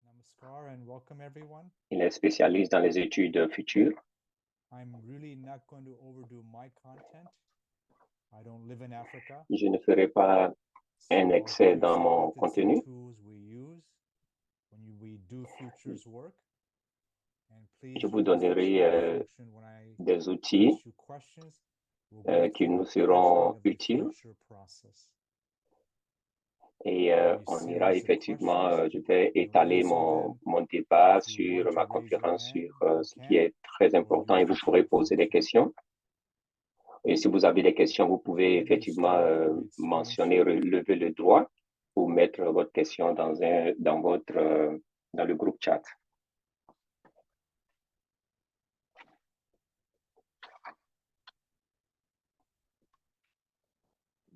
Namaskar and welcome everyone. Il est spécialiste dans les études futures. I'm really not going to overdo my content. I don't live in Africa, Je ne ferai pas so un I'll give excès you dans some mon methods and contenu. tools we use when we do futures work. And Je please vous use the donnerai chat function when I des outils ask you questions. We'll go qui through nous the questioning seront of the utiles future process. et There'll be a on ira series of effectivement, questions. je vais You'll étaler answer mon, them. mon débat If you want sur to ma raise your conférence hand, sur you ce qui can, est très or important et use vous the pourrez chat poser des function. questions. Et si vous avez des questions, vous So pouvez let me effectivement start my mentionner, screen share. lever le doigt ou mettre votre question dans le groupe chat.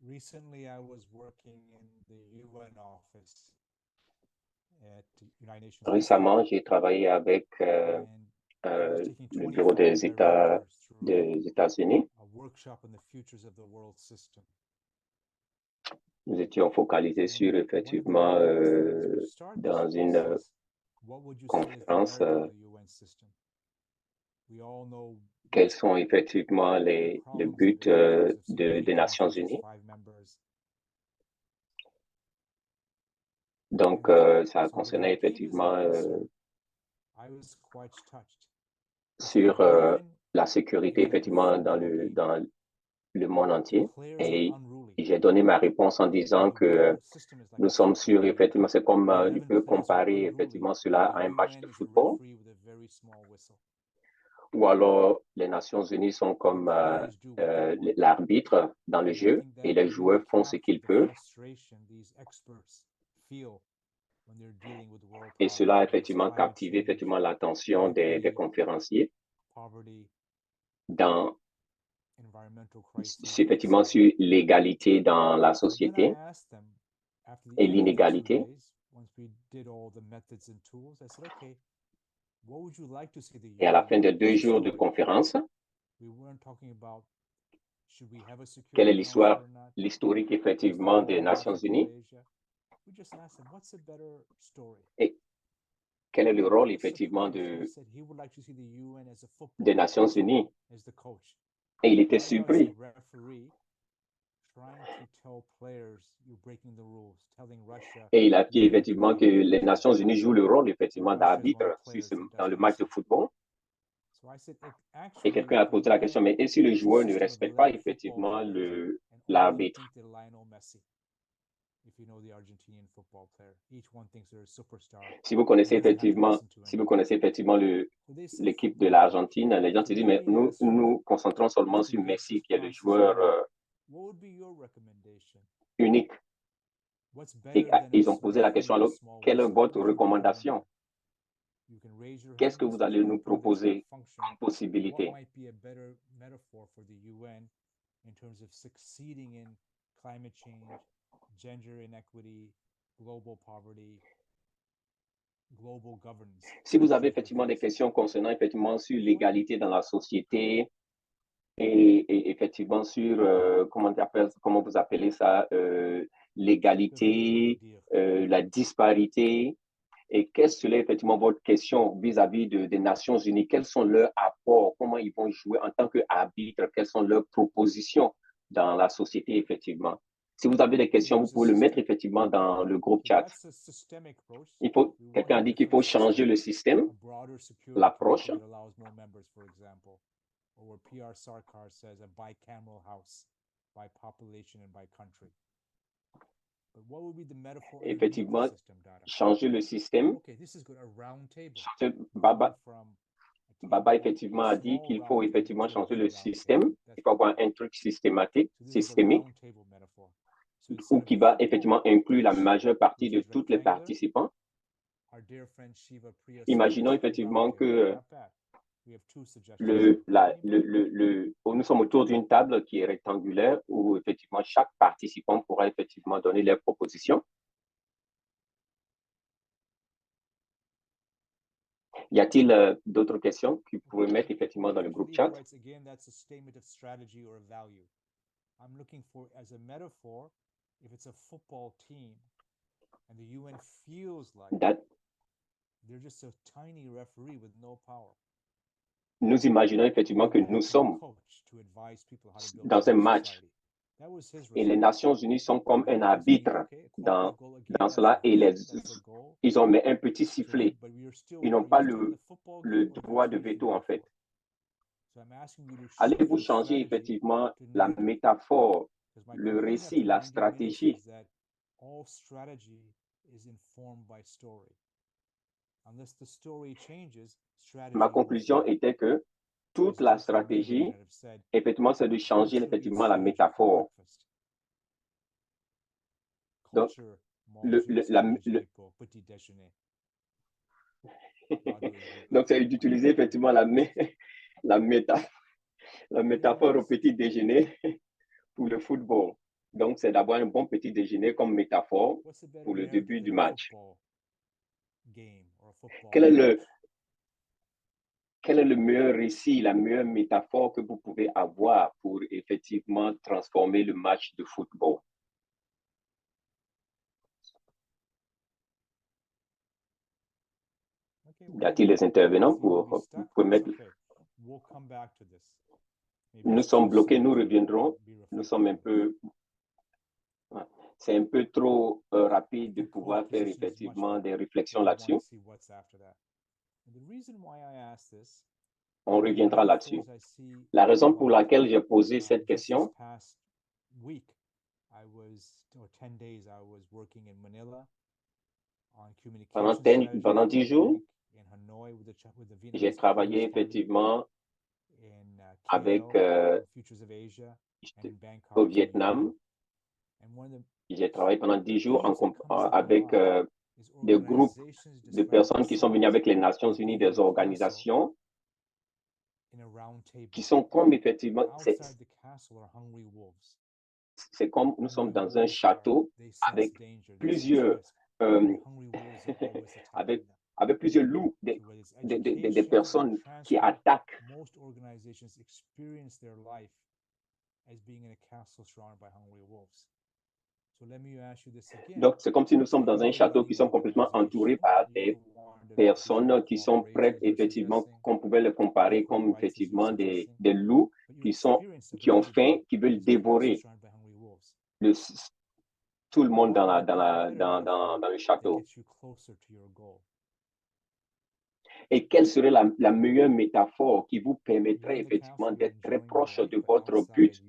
Recently, I was working in the UN office at the United Nations Mission, Récemment, j'ai travaillé avec and I was taking le Bureau 25 directors through des États-Unis. a workshop on the futures of the world system. Nous étions focalisés And sur one of the effectivement biggest things to start this dans piece une is, what would you say is the conférence merit of the UN system? We all know quels sont effectivement the le problems that but it has of des security Nations for just Unies. 5 members. Donc, And ça so when I concernait came as an effectivement answer, I was quite touched. I said, sur the UN la is sécurité like a effectivement football game. dans le monde The entier. players are Et unruly. j'ai donné ma réponse en disant The que world system is like nous a sommes football sûrs, game. effectivement, c'est comme, The il 11 peut players are comparer unruly. effectivement cela The à un match UN de is a football. referee with a very small whistle. Ou alors les Nations Unies sont comme The players do what they want. l'arbitre dans le And I jeu think et that les really joueurs font ce captured qu'ils the peuvent. frustration these experts feel when they're dealing with world Et cela problems, a whether it's effectivement climate captivé change, effectivement l'attention des inequity, conférenciers poverty, dans, environmental crises, effectivement etc. sur l'égalité dans la So then I société asked them, after the et end of the two l'inégalité. days, once we did all the methods and tools, I said, okay, what would you like to see the Et à la UN fin do? de What's deux the jours de story? conférence, We weren't talking about should we have a quelle est Security Council l'histoire, or not? l'historique What's the effectivement role des of Nations Africa or Unies Asia? We just asked them, what's a better story? et quel est le I rôle was effectivement surprised. He said he would like to see the UN as a des football team, Nations Unies. as the coach. Et il était Right now, it's a surpris. referee trying to tell players you're breaking the rules, telling Russia Et il a dit you have to effectivement que behave, les Nations Unies jouent le rôle and effectivement Russia is one of d'arbitre the players that dans le doesn't match de listen. football. So I said, Et actually, quelqu'un a the posé la question, UN mais et si le is a joueur ne system of respecte pas 11 football effectivement players, and all of them l'arbitre? think they're Lionel Messi. If you know the Argentinian football player, each one thinks they're a superstar Si vous and connaissez doesn't have to effectivement, listen to si vous anyone. connaissez effectivement So they said l'équipe de football. l'Argentine, les gens So se disent, then mais we nous asked, nous concentrons seulement after sur weeks Messi, of qui est le joueur processing, what would be your recommendation? unique. What's Et better than a ils ont posé la referee question, with a alors, small quelle est whistle? votre What would you recommend? recommandation? You can raise your Qu'est-ce hand. que Let's vous allez go nous through this proposer function. comme What possibilité? might be a better metaphor for the UN in terms of succeeding in climate change, gender inequity, global poverty, global governance? Si vous avez Issues we're effectivement des facing. questions concernant effectivement sur Anyone? l'égalité dans la société et effectivement sur, comment vous appelez ça, l'égalité, la disparité, et quelle est effectivement votre question vis-à-vis des Nations Unies? Quels sont leurs apports? Comment ils vont jouer en tant qu'arbitres? Quelles sont leurs propositions dans la société, effectivement? Si vous avez des questions, vous pouvez le mettre effectivement dans le groupe So chat. that's a systemic approach. Quelqu'un a dit qu'il faut changer le système, A broader Security l'approche. Council that allows more members, for example, or where PR Sarkar says a bicameral house by population and by country. But what would be the metaphor underneath the Effectivement, system, Data? changer le système. Okay, this is good. A round table. Baba, From a Baba table, effectivement a a dit small qu'il faut round table effectivement to a changer big le round système. table. Il faut avoir un truc systématique, So this is the systémique, round table metaphor. So ou instead of qui a va football effectivement inclure la pitch, majeure partie which de is tous les rectangular, participants. our dear friend Shiva Priya Imaginons suggested a round effectivement table. que Not bad. We have two suggestions here. Anybody? nous sommes autour d'une table qui est rectangulaire où effectivement chaque participant pourra effectivement donner leurs propositions. Y a-t-il d'autres questions que vous pouvez mettre effectivement dans le groupe chat? Writes again, that's a statement of strategy or a value. I'm looking for as a metaphor if it's a football team and the UN feels like They're just a tiny referee with no power. Nous imaginons effectivement que nous sommes dans un match et les Nations Unies sont comme un arbitre dans cela et ils ont mis un petit sifflet. Ils n'ont pas le droit de veto en fait. Allez-vous changer effectivement la métaphore, le récit, la stratégie? Ma conclusion était que toute la stratégie, effectivement, c'est de changer effectivement la métaphore. Donc, donc c'est d'utiliser effectivement la métaphore au petit déjeuner pour le football. Donc, c'est d'avoir un bon petit déjeuner comme métaphore pour le début du match. Quel est le meilleur récit, la meilleure métaphore que vous pouvez avoir pour effectivement transformer le match de football? Y a-t-il des intervenants pour mettre... Nous sommes bloqués, nous reviendrons. Nous sommes un peu... C'est un peu trop rapide de pouvoir faire effectivement des réflexions là-dessus. On reviendra là-dessus. La raison pour laquelle j'ai posé cette question, pendant 10 jours, j'ai travaillé effectivement avec au Vietnam. J'ai travaillé pendant 10 jours avec des groupes de personnes qui sont venues avec les Nations Unies, des organisations qui sont comme effectivement, c'est comme nous sommes dans un château avec plusieurs, avec plusieurs loups, des personnes qui attaquent. Donc, c'est comme si nous sommes dans un château qui sont complètement entourés par des personnes qui sont prêtes, effectivement, qu'on pouvait les comparer comme effectivement des loups qui ont faim, qui veulent dévorer tout le monde dans le château. Et quelle serait la meilleure métaphore qui vous permettrait effectivement d'être très proche de votre but?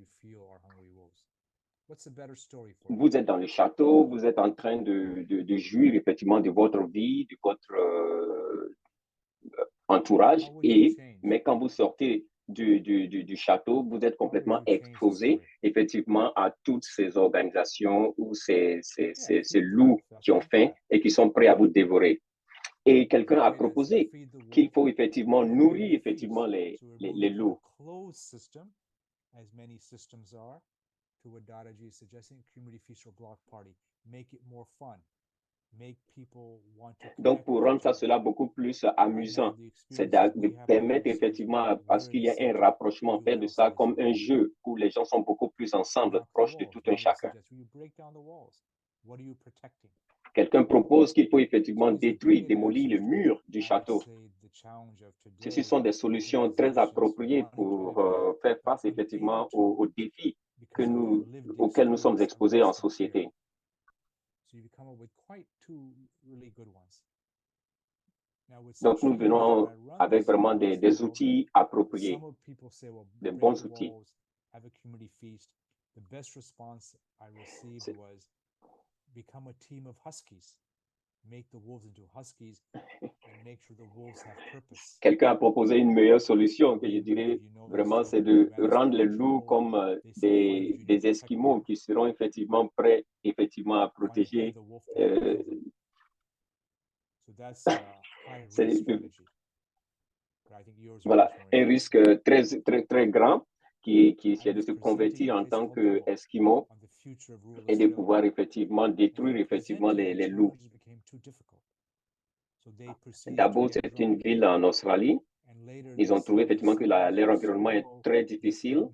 Vous êtes dans le château, vous êtes en train de jouir effectivement de votre vie, de votre entourage, mais quand vous sortez du château, vous êtes complètement exposé effectivement à toutes ces organisations ou ces loups qui ont faim et qui sont prêts à vous dévorer. Et quelqu'un a proposé qu'il faut effectivement nourrir effectivement les loups. Donc, pour rendre cela beaucoup plus amusant, c'est de permettre effectivement à ce qu'il y ait un rapprochement, faire de ça comme un jeu où les gens sont beaucoup plus ensemble, proches de tout un chacun. Quelqu'un propose qu'il faut effectivement détruire, démolir le mur du château. Ceci sont des solutions très appropriées pour faire face effectivement aux défis auxquels nous sommes exposés en société. Donc, nous venons avec vraiment des outils appropriés, des bons outils. Quelqu'un a proposé une meilleure solution que je dirais vraiment, c'est de rendre les loups comme des Esquimaux qui seront effectivement prêts effectivement à protéger. Voilà, un risque très, très, très grand qui est de se convertir en tant qu'Esquimaux et de pouvoir effectivement détruire effectivement les loups. D'abord, c'est une ville en Australie. Ils ont trouvé effectivement que leur environnement est très difficile.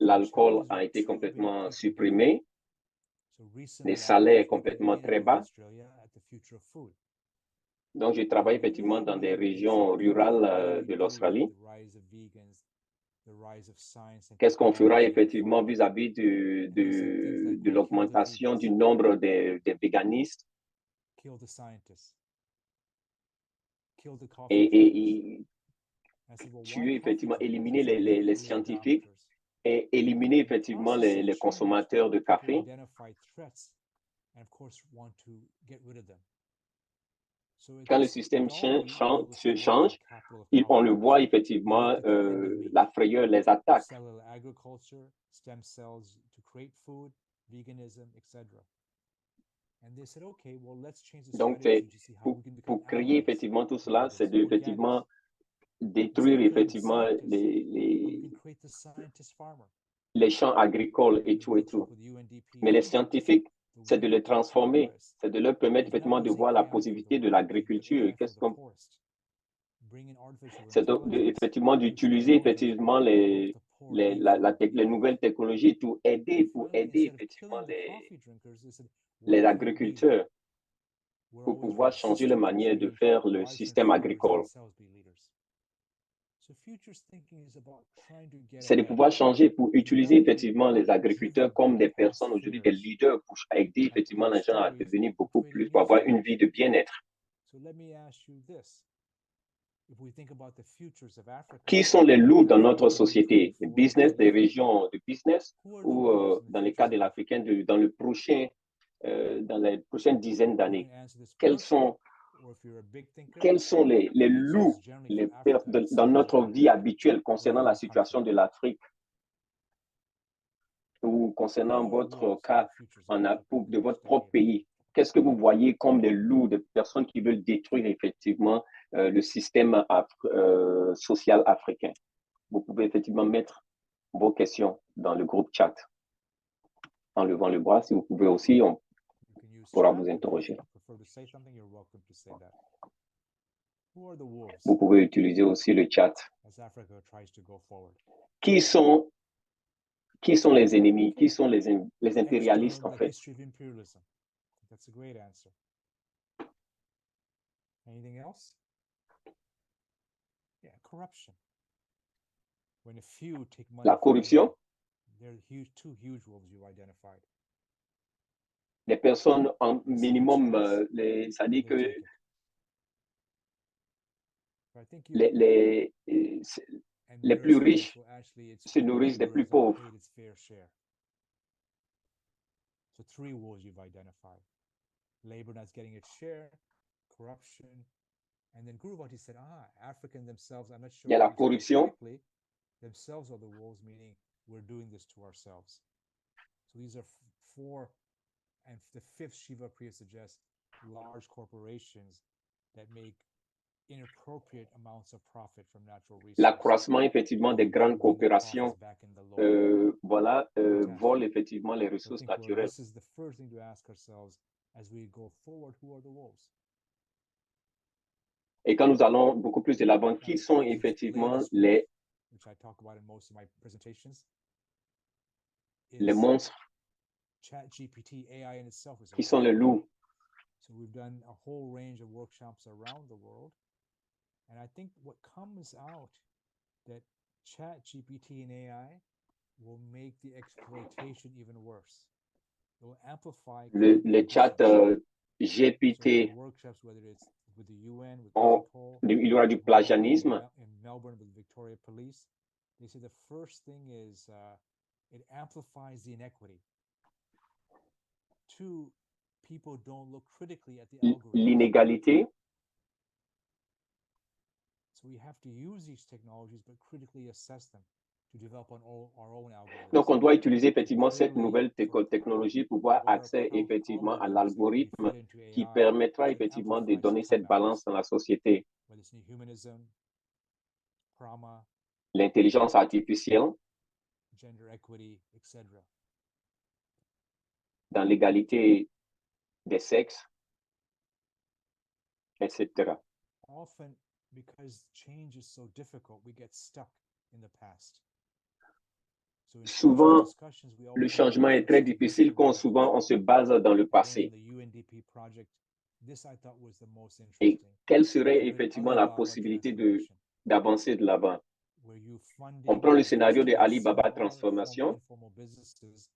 L'alcool a été complètement supprimé. Les salaires complètement très bas. Donc, je travaille effectivement dans des régions rurales de l'Australie. Qu'est-ce qu'on fera effectivement vis-à-vis de l'augmentation du nombre des véganistes et tuer effectivement, éliminer les scientifiques et éliminer effectivement les consommateurs de café. Quand le système se change, on le voit effectivement, la frayeur les attaque. Donc, pour créer effectivement tout cela, c'est effectivement détruire effectivement les champs agricoles et tout et tout. Mais les scientifiques, c'est de les transformer, c'est de leur permettre effectivement de voir la positivité de l'agriculture. C'est effectivement d'utiliser effectivement les nouvelles technologies pour aider effectivement les agriculteurs pour pouvoir changer la manière de faire le système agricole. C'est de pouvoir changer pour utiliser effectivement les agriculteurs comme des personnes aujourd'hui, des leaders pour aider effectivement les gens à devenir beaucoup plus, pour avoir une vie de bien-être. Qui sont les loups dans notre société? Les business, des régions de business ou dans les cas de l'Africain, dans les prochaines dizaines d'années? Quels sont les loups dans notre vie habituelle concernant la situation de l'Afrique ou concernant votre cas de votre propre pays? Qu'est-ce que vous voyez comme les loups de personnes qui veulent détruire effectivement le système social africain? Vous pouvez effectivement mettre vos questions dans le groupe chat en levant le bras. Si vous pouvez aussi, on pourra vous interroger. Vous pouvez utiliser aussi le chat. Qui sont les ennemis? Qui sont les impérialistes en fait? La corruption. Les personnes en minimum, c'est-à-dire que les plus riches se nourrissent des plus pauvres. So 3 wolves you've identified. Labor not getting its share, corruption, and then Guru Bhakti said, African themselves, I'm not sure. Il y a la corruption. Themselves are the wolves, meaning we're doing this to ourselves. So these are 4, and the 5th Shiva Priya suggests large corporations that make inappropriate amounts of profit from natural resources. L'accroissement effectivement des grandes coopérations volent effectivement les ressources naturelles. This is the first thing to ask ourselves as we go forward, who are the wolves? Et quand nous allons beaucoup plus de l'avant, qui sont effectivement les monstres? Qui sont les loups? So we've done a whole range of workshops around the world. And I think what comes out that ChatGPT and AI will make the exploitation even worse. It will amplify le chat GPT. Workshops, whether it's with the UN, with il y aura du plagianisme. In Melbourne with Victoria Police, they say the first thing is it amplifies the inequity. 2, people don't look critically at the algorithm. L'inégalité. So we have to use these technologies, but critically assess them to develop our own algorithms. Donc, on doit utiliser effectivement cette nouvelle technologie pour avoir accès effectivement à l'algorithme qui permettra effectivement de donner cette balance dans la société. L'intelligence artificielle, gender equity, etc. Dans l'égalité des sexes, etc. Often, because change is so difficult, we get stuck in the past. Souvent, le changement est très difficile quand souvent on se base dans le passé. this I thought was the most Et interesting. quelle serait Call it effectivement la Alibaba possibilité transformation, d'avancer de l'avant? where you On funding prend le those scénario de very Alibaba small, Transformation. informal businesses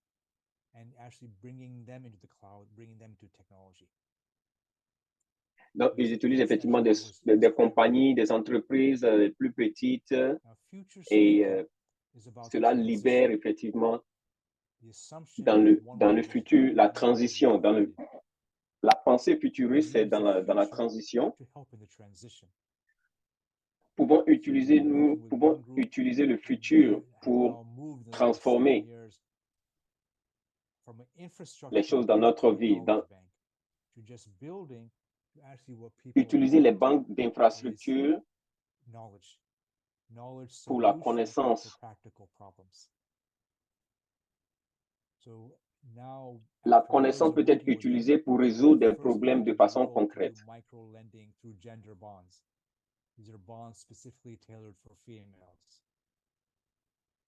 and actually bringing them into the cloud, bringing them to technology. Donc, ils utilisent effectivement des Was compagnies, des entreprises plus petites Now, future et speaking is about the cela transition. libère effectivement The assumption dans that one le world is futur better, la one world is transition. different. La pensée It futuriste, c'est leaves the dans la future transition. to help in the transition. Nous Working with pouvons one group utiliser le and futur have pour now moved in the last 7 transformer years from an infrastructure les choses dans notre to a vie, knowledge bank, to just building to actually what people utiliser les want banques is d'infrastructures knowledge. Knowledge pour la solutions connaissance. for practical problems. So now, La after years connaissance of peut être working with them, utilisée pour we're résoudre the des first problèmes bank de in the façon world to concrète. do micro lending through gender bonds. These are bonds specifically tailored for females.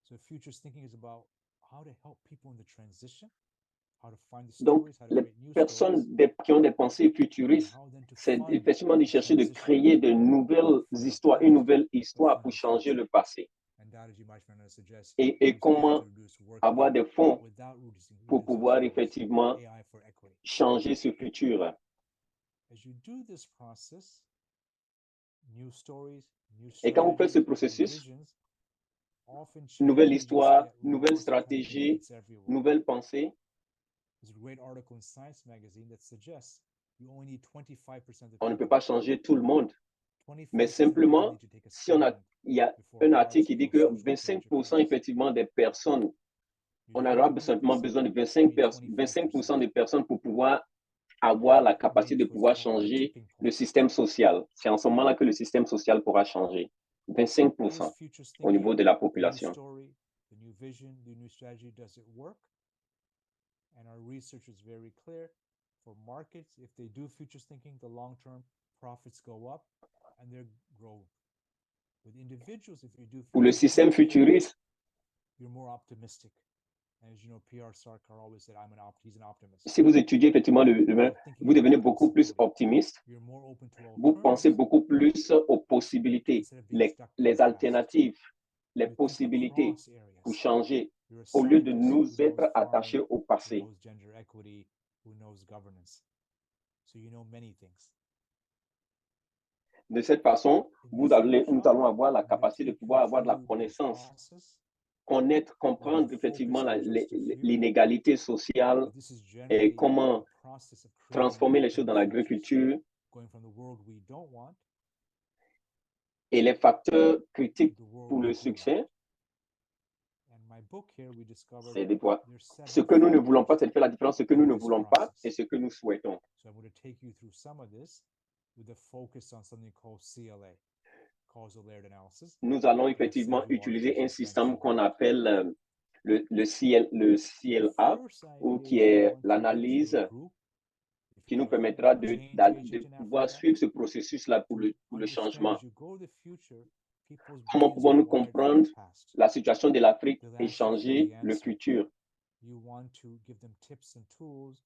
So futures thinking is about how to help people in the transition, how to find the Donc, stories, how to les create new personnes stories, qui ont des pensées and futuristes, how then to c'est fund effectivement de the chercher de transition, créer de nouvelles fund the histoires, past, une nouvelle or histoire fund pour the changer future. le passé. And Dadaji Machmana suggests Et use AI comment to reduce avoir workload des fonds without pour reducing pouvoir salaries. effectivement AI for equity. changer ce futur. As you do this process, new stories, new Et quand vous faites ce strategies, new processus, visions often nouvelle change. You just histoire, get nouvelle lost kind of stratégie, benefits everywhere. nouvelle pensée. There's a great article in Science Magazine that suggests you only need 25% of On ne peut people. pas changer tout le monde. 25% Mais of people simplement, need to take a si on a, stand il y a before un article qui dit que large-scale social 25% enterprise. effectivement des personnes, You on don't aura need simplement 100%, besoin de you 25%, need 25% de personnes pour pouvoir avoir la capacité de Reach what's pouvoir called the changer tipping le point. système social. C'est en ce moment-là que le système social pourra changer. Is 25% futures au niveau thinking, de la the new population. story, the new vision, the new strategy, does it work? And our research is very clear. For markets, if they do futures thinking, the long-term profits go up and they grow. With individuals, if you do Pour le futures système thinking, futuriste, you're more optimistic. And as you know, P.R. Sarkar always said, he's an optimist. si vous étudiez effectivement About thinking vous devenez about beaucoup plus possibility. optimiste. You're more open to Vous pensez alternatives beaucoup plus aux possibilités, instead of being stuck in the les past. alternatives, les You think possibilités across pour areas. changer, You're a au lieu de scientist nous who knows être attachés farming, au who passé. knows gender equity, who knows governance. So you know many things. De cette façon, In this nous workshop, allons avoir la I'm going to capacité de take you pouvoir avoir de la through the connaissance, process connaître, with a comprendre focus effectivement on just a few. l'inégalité sociale But this is et generally comment the process of creating transformer les choses new dans futures, l'agriculture going from the world we don't want et les facteurs to critiques the world pour we le do succès. want. And my book here, we discovered C'est des voies. there's 7 Ce que nous ne voulons factors pas, c'est de faire la différence. Ce que nous in ne this voulons pas et process. ce que nous souhaitons. So I'm going to take you through some of this with a focus on something called CLA, causal layered analysis. Nous allons And I've sent effectivement you utiliser articles un in French système to qu'on read. appelle le The CLA, first ou idea qui is you est want to get l'analyse to a group. If qui you're nous a permettra change agent de in pouvoir Africa, suivre ce processus-là pour to le understand changement. as you go to the future, people's Comment brains are pouvons-nous wired for comprendre the past. la situation de l'Afrique They'll et ask you for changer the le answer. futur? You want to give them tips and tools.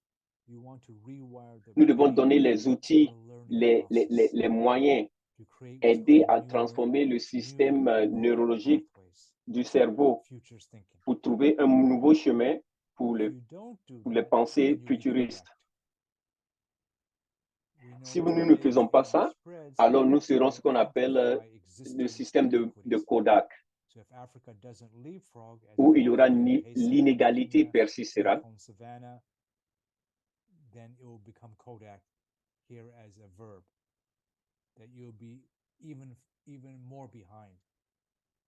You want to rewire the Nous devons brain donner les for outils, a learning process. les moyens, To create what's aider called à transformer le new système neural neurologique pathways, du cerveau futures thinking. pour trouver un nouveau chemin pour If les you don't do pour les that, pensées then you'll be futuristes. Kodak. We know Si nous ne today's faisons pas AI ça, spreads alors nous serons ce will qu'on appelle amplify le existing système de inequities. Kodak, So if Africa doesn't leapfrog, as où in il y aura M-Pesa l'inégalité in Kenya, persistera. silicon savannah, then it will become Kodak here as a verb. That you'll be even more behind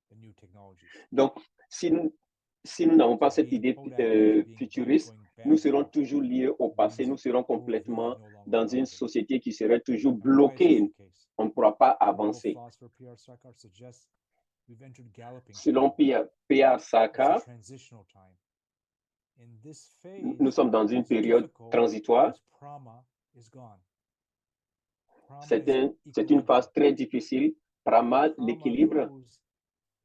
the new technologies. Donc, si nous n'avons pas So cette being idée Kodak means being futuriste, going nous serons backward. toujours liés au It passé, means nous serons worldview is complètement no longer dans une relevant. société qui serait toujours And why is this bloquée. the case? On ne pourra pas Nobel avancer. philosopher P.R. Sarkar suggests we've entered galloping Selon time. P.R. It's a Sarkar, transitional time. In this phase, nous sommes dans une it's période difficult transitoire. because prama is gone. Prama C'est is une phase equilibrium. très difficile. Prama, Prama l'équilibre, goes,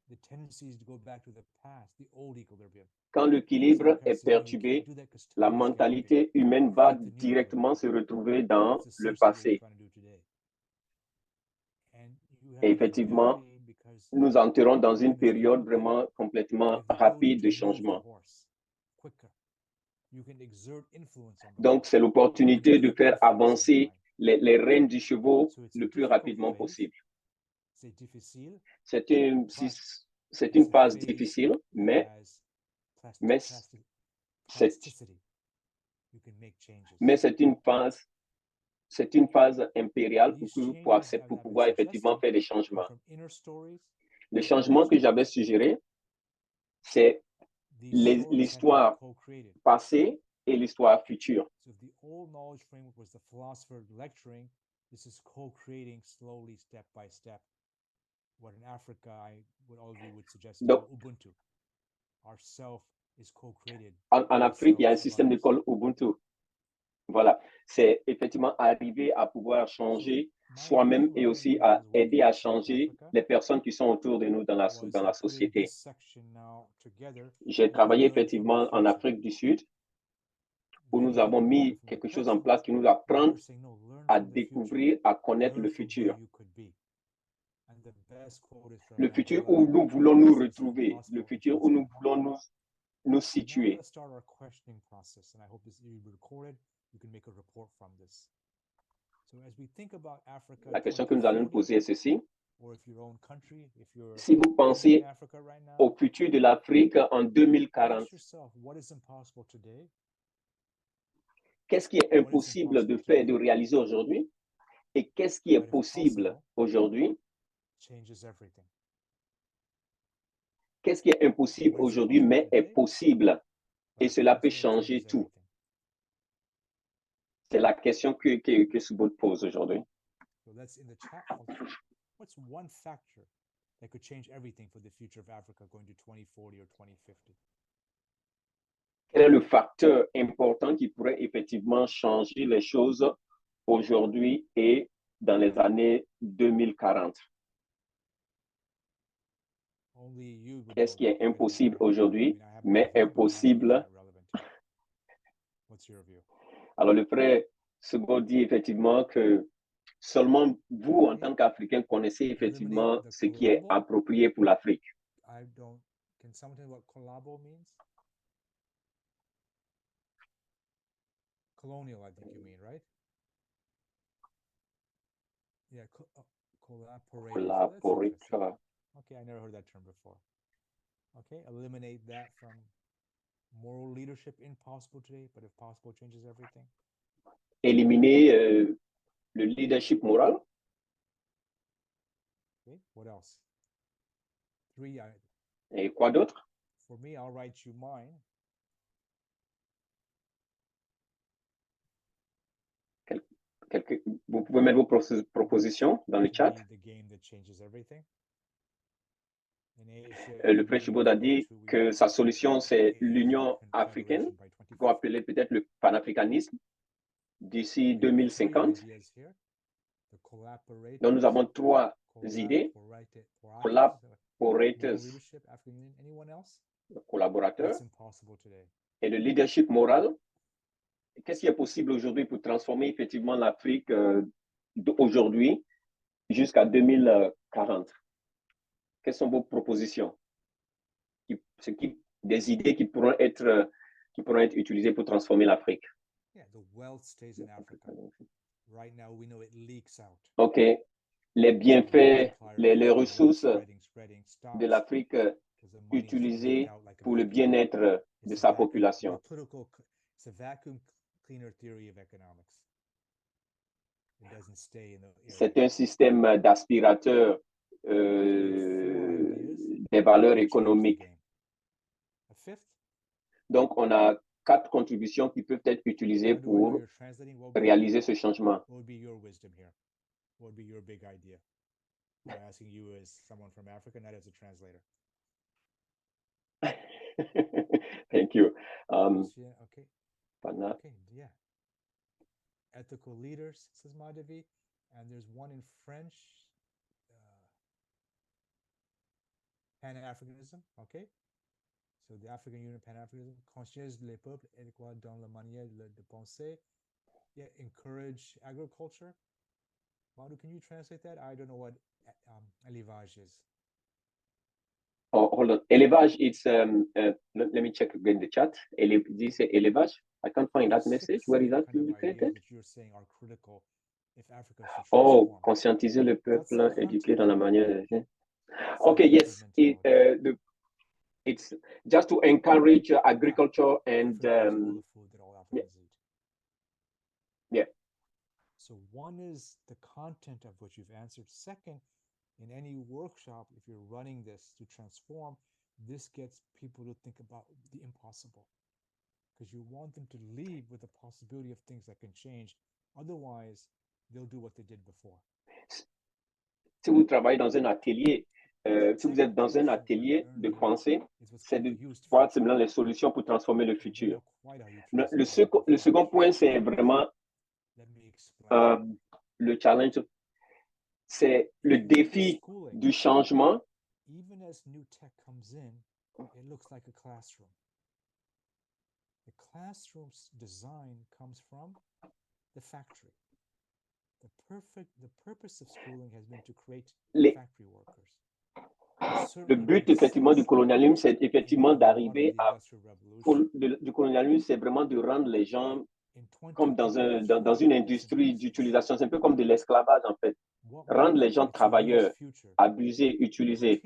the tendency is to go back to the past, the old equilibrium. Quand Some l'équilibre est countries say, no, you can't perturbé, do that because la time is getting big. mentalité humaine va Create the new directement equilibrium. se retrouver dans It's le essentially what we're passé. trying to do today. And you have Et to be effectivement, wary because nous entrons dans une time is période limited. vraiment complètement You have the ability rapide de to move the changement. horse quicker. You can exert influence on the Donc, horse. c'est You l'opportunité can de keep faire influencing avancer time. les rênes du chevaux So it's a le plus difficult rapidement phase. possible. C'est difficile, C'est une, but c'est it's une a phase phase difficile, that mais, has mais, c'est, plasticity. You can make changes. mais c'est une phase impériale These pour changes that have been pouvoir effectivement suggested faire des come changements. from inner stories. Le and outer changement que j'avais stories. suggéré, c'est These stories had to be l'histoire co-created. passée et l'histoire future. So if the old knowledge framework was the philosopher lecturing, this is co-creating slowly, step by step. What in Africa, all of you would suggest is Donc, Ubuntu. Our self is co-created. en Afrique, il y a un système d'école Ubuntu. Voilà, c'est effectivement arriver à pouvoir changer soi-même et aussi à aider à changer les personnes qui sont autour de nous dans la société. J'ai travaillé effectivement en Afrique du Sud où nous avons mis quelque chose en place qui nous apprend à découvrir, à connaître le futur. Le futur où nous voulons nous retrouver, le futur où nous voulons nous situer. La question que nous allons nous poser est ceci. Si vous pensez au futur de l'Afrique en 2040, qu'est-ce qui est impossible de faire, de réaliser aujourd'hui? Et qu'est-ce qui est possible aujourd'hui? Qu'est-ce qui est impossible aujourd'hui, mais est possible? Et cela peut changer tout. C'est la question que Subodh pose aujourd'hui. What's one factor that could change everything for the future of Africa going to 2040 or 2050? Quel est le facteur important qui pourrait effectivement changer les choses aujourd'hui et dans les années 2040? Qu'est-ce qui est impossible aujourd'hui, mais est possible? Alors, le frère Subodh dit effectivement que seulement vous, en tant qu'Africain, connaissez effectivement ce qui est approprié pour l'Afrique. Can someone tell me what collabo means? Colonial, I think you mean, right? Yeah, collaborator. Collaborateur. Okay, I never heard that term before. Okay, eliminate that from moral leadership, impossible today, but if possible, changes everything. Éliminer le leadership moral. Okay, what else? 3. Et quoi d'autre? For me, I'll write you mine. Vous pouvez mettre vos propositions dans le chat. Le frère Subodh a dit que sa solution, c'est l'Union africaine, qu'on appeler peut-être le panafricanisme, d'ici 2050. Donc, nous avons 3 idées. Collaborateurs, et le leadership moral. Qu'est-ce qui est possible aujourd'hui pour transformer effectivement l'Afrique d'aujourd'hui jusqu'à 2040? Quelles sont vos propositions? Des idées qui pourront être utilisées pour transformer l'Afrique? OK. Les bienfaits, les ressources de l'Afrique utilisées pour le bien-être de sa population. C'est un système d'aspirateur des valeurs économiques. Donc, on a 4 contributions qui peuvent être utilisées pour réaliser ce changement. Thank you. Okay. Yeah. Ethical leaders, says Madhavi, and there's one in French. Pan-Africanism, okay? So the African Union, Pan-Africanism, conscience les peuples et quoi dans la manière de penser. Yeah, encourage agriculture. Manu, can you translate that? I don't know what élevage is. Oh, hold on. Élevage, it's let me check again the chat. Did you say élevage? I can't find that message. Where is that kind of located? ideas which you're saying are critical if Africa is to Oh, transform. conscientiser le That's the peuple, éduquer dans la content. manière de... It's Okay, the yes. shepherd mentality. It's just to encourage agriculture and Africa is all the food that all yeah, Africans eat. yeah. So one is the content of what you've answered. Second, in any workshop, if you're running this to transform, this gets people to think about the impossible. Because you want them to leave with the possibility of things that can change. Otherwise, they'll do what they did before. Si vous travaillez dans un atelier, si vous êtes dans un atelier de français, c'est de voir simplement les solutions pour transformer le futur. Le second point, c'est vraiment le challenge, c'est le défi du changement. Even as new tech comes in, it looks like a classroom. The classroom's design comes from the factory. The purpose of schooling has been to create factory workers. Le but effectivement du colonialisme, c'est effectivement d'arriver à du colonialisme, c'est vraiment de rendre les gens comme dans une industrie d'utilisation. C'est un peu comme de l'esclavage en fait. Rendre les gens travailleurs, abusés, utilisés.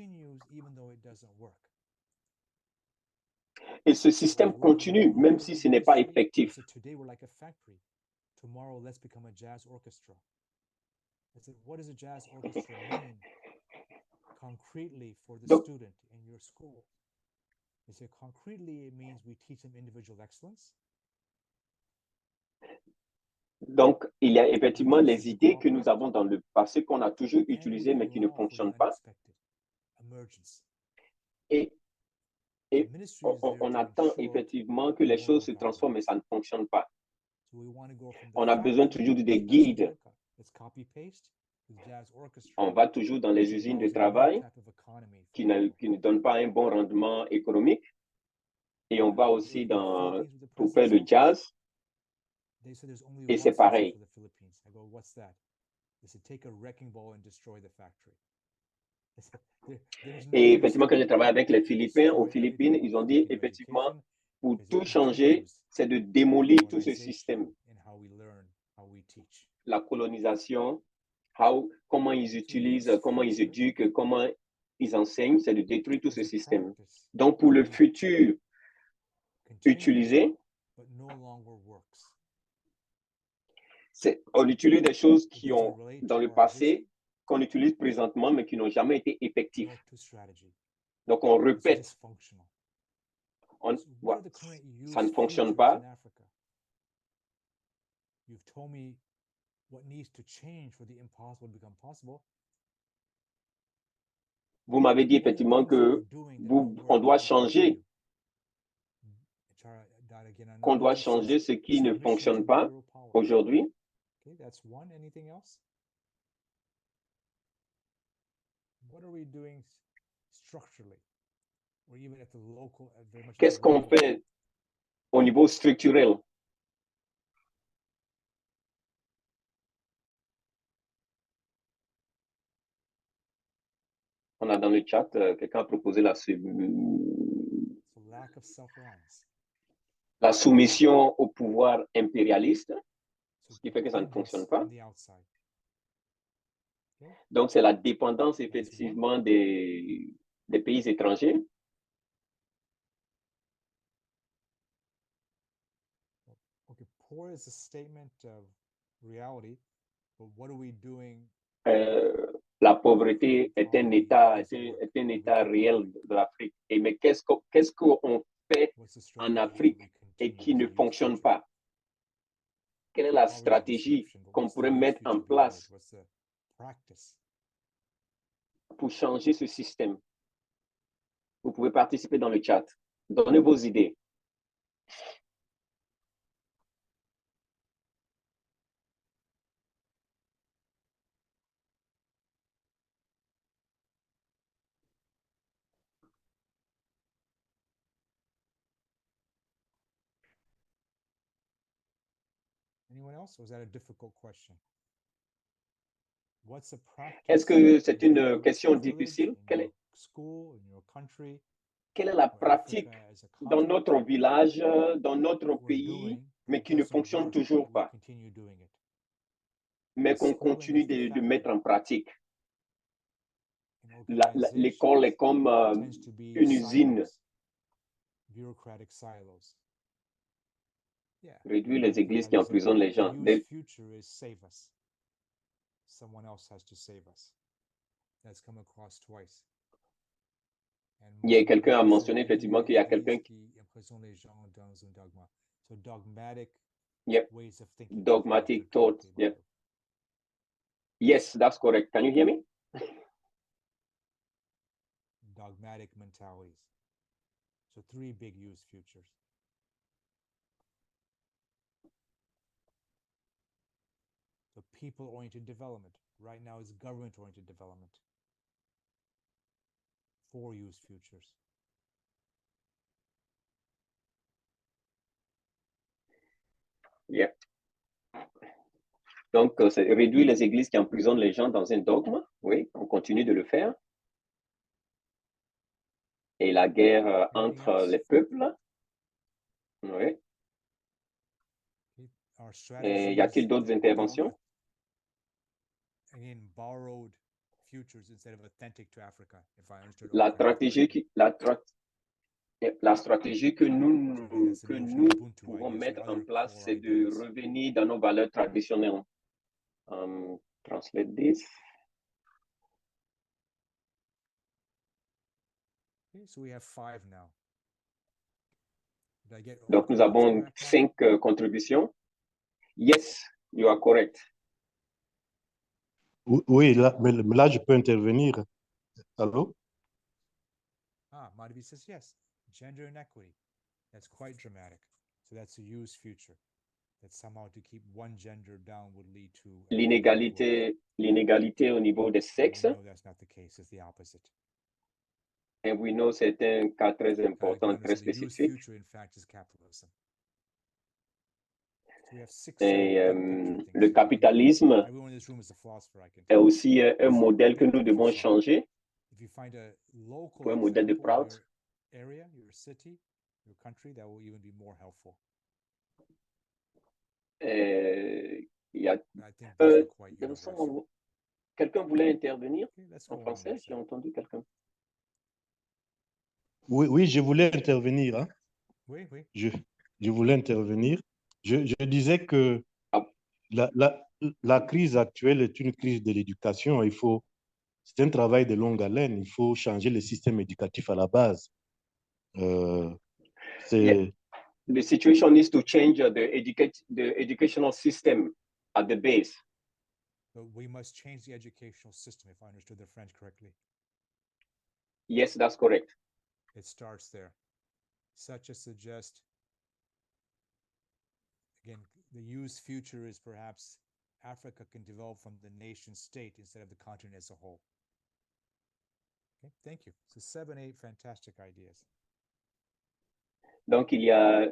Et ce système continue, même si ce n'est pas effectif. Tomorrow, let's become a jazz orchestra. I said, what does a jazz orchestra mean concretely for the student in your school? They said, concretely, it means we teach them individual excellence. Donc, il y a effectivement les idées que nous avons dans le passé qu'on a toujours utilisées, mais qui ne fonctionnent pas. Et on attend effectivement que les choses se transforment, mais ça ne fonctionne pas. On a besoin toujours des guides. On va toujours dans les usines de travail qui ne donnent pas un bon rendement économique. Et on va aussi pour faire le jazz. Et c'est pareil. Et effectivement, quand j'ai travaillé avec les Philippins, aux Philippines, ils ont dit effectivement, pour tout changer, c'est de démolir tout ce système. La colonisation, comment ils utilisent, comment ils éduquent, comment ils enseignent, c'est de détruire tout ce système. Donc, pour le futur utilisé, on utilise des choses qui ont, dans le passé, qu'on utilise présentement, mais qui n'ont jamais été effectives. Donc, on répète. Ça ne fonctionne pas. You've told me what needs to change for the impossible to become possible. Vous m'avez dit effectivement que on doit changer, qu'on doit changer ce qui ne fonctionne pas aujourd'hui. Okay, that's one. Anything else? What are we doing structurally, or even at the local? Qu'est-ce qu'on fait au niveau structurel? On a dans le chat, quelqu'un a proposé la soumission au pouvoir impérialiste, ce qui fait que ça ne fonctionne pas. Donc, c'est la dépendance effectivement des pays étrangers. Okay, poor is a statement of reality, but what are we doing? La pauvreté est un état réel de l'Afrique. Mais qu'est-ce qu'on fait en Afrique et qui ne fonctionne pas? Quelle est la stratégie qu'on pourrait mettre en place pour changer ce système? Vous pouvez participer dans le chat. Donnez vos idées. Anyone else? Or is that a difficult question? What's a practice Est-ce que c'est in une your question village, difficile? in your school, in your country, Quelle est la or Africa pratique as a dans continent notre village, dans notre that we're pays, doing mais that qui ne doesn't fonctionne work, toujours but we pas, continue doing it? mais The qu'on schooling continue is the de family. mettre en pratique? An organization L'école est comme tends to be une usine. silos, bureaucratic silos. Yeah. Réduire An les églises qui organization, emprisonnent les the gens. youth future is save us. Someone else has to save us. That's come across twice. Il y a quelqu'un a mentionné effectivement qu'il y a quelqu'un qui emprisonne les gens dans un dogma. So dogmatic Yep. ways of thinking. Dogmatic thoughts. Yep. Yes, that's correct. Can you hear me? Dogmatic mentalities. So 3 big youth futures. So people-oriented development. Right now it's government-oriented development. 4 youth futures. Yeah. Donc, c'est réduire les églises qui emprisonnent les gens dans un dogme. Oui, on continue de le faire. Et la guerre entre les peuples. Oui. Et y a-t-il d'autres interventions? Again, borrowed futures instead of authentic to Africa, if I understood. La stratégie que nous pouvons mettre en place, c'est de revenir dans nos valeurs traditionnelles. Translate this. Okay, so we have 5 now. Did I get Donc, nous avons 5 contributions. Yes, you are correct. Oui, là, mais là, je peux intervenir. Allô? Madhavi says yes. Gender inequity. That's quite dramatic. So that's a used future. That somehow to keep one gender down would lead to l'inégalité au niveau des sexes. We know that's not the case. It's the opposite. And we know c'est un cas très important, très spécifique. The future, in fact, is capitalism. So we have 6 Et le capitalisme est aussi un modèle que nous devons changer. Un modèle de Prout. Area, your city, your country, that will even be more helpful. Quelqu'un voulait intervenir en français? J'ai entendu quelqu'un. Oui, je voulais intervenir. Hein. Oui. Je voulais intervenir. Je disais que la crise actuelle est une crise de l'éducation. C'est un travail de longue haleine. Il faut changer le système éducatif à la base. The situation needs to change the educational system at the base. But we must change the educational system, if I understood the French correctly. Yes, that's correct. It starts there. Such as suggest, again, the youth future is perhaps Africa can develop from the nation state instead of the continent as a whole. Okay, thank you. So 7, 8 fantastic ideas. Donc, il y a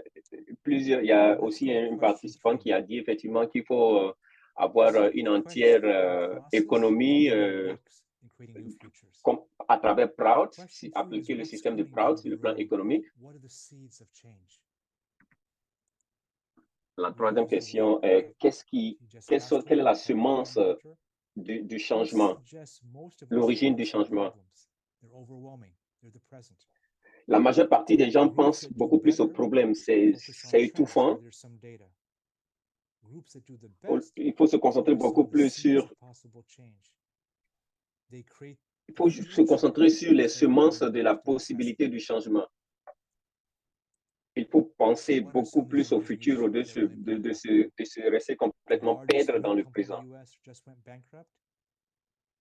aussi un participant qui a dit effectivement qu'il faut avoir une entière économie à travers Prout, appliquer le système de Prout sur le plan économique. La troisième question est quelle est la semence du changement, l'origine du changement? La majeure partie des gens pensent beaucoup plus aux problèmes. C'est étouffant. Il faut se concentrer beaucoup plus sur... Il faut se concentrer sur les semences de la possibilité du changement. Il faut penser beaucoup plus au futur au lieu de se rester complètement perdre dans le présent.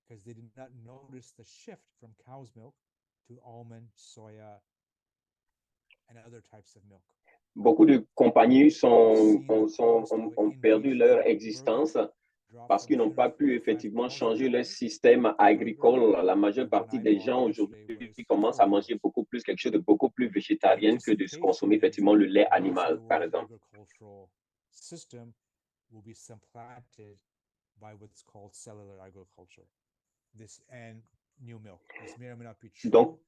Because they did not notice the shift from cow's milk to almond, soya, and other types of milk. Beaucoup de compagnies ont perdu leur existence parce qu'ils n'ont pas pu effectivement changer leur système agricole. La majeure partie des gens aujourd'hui commencent à manger beaucoup plus, quelque chose de beaucoup plus végétarien que de consommer effectivement le lait animal, par exemple. will be supplanted by what's called cellular agriculture. This and new milk. This may or may not be true. Donc,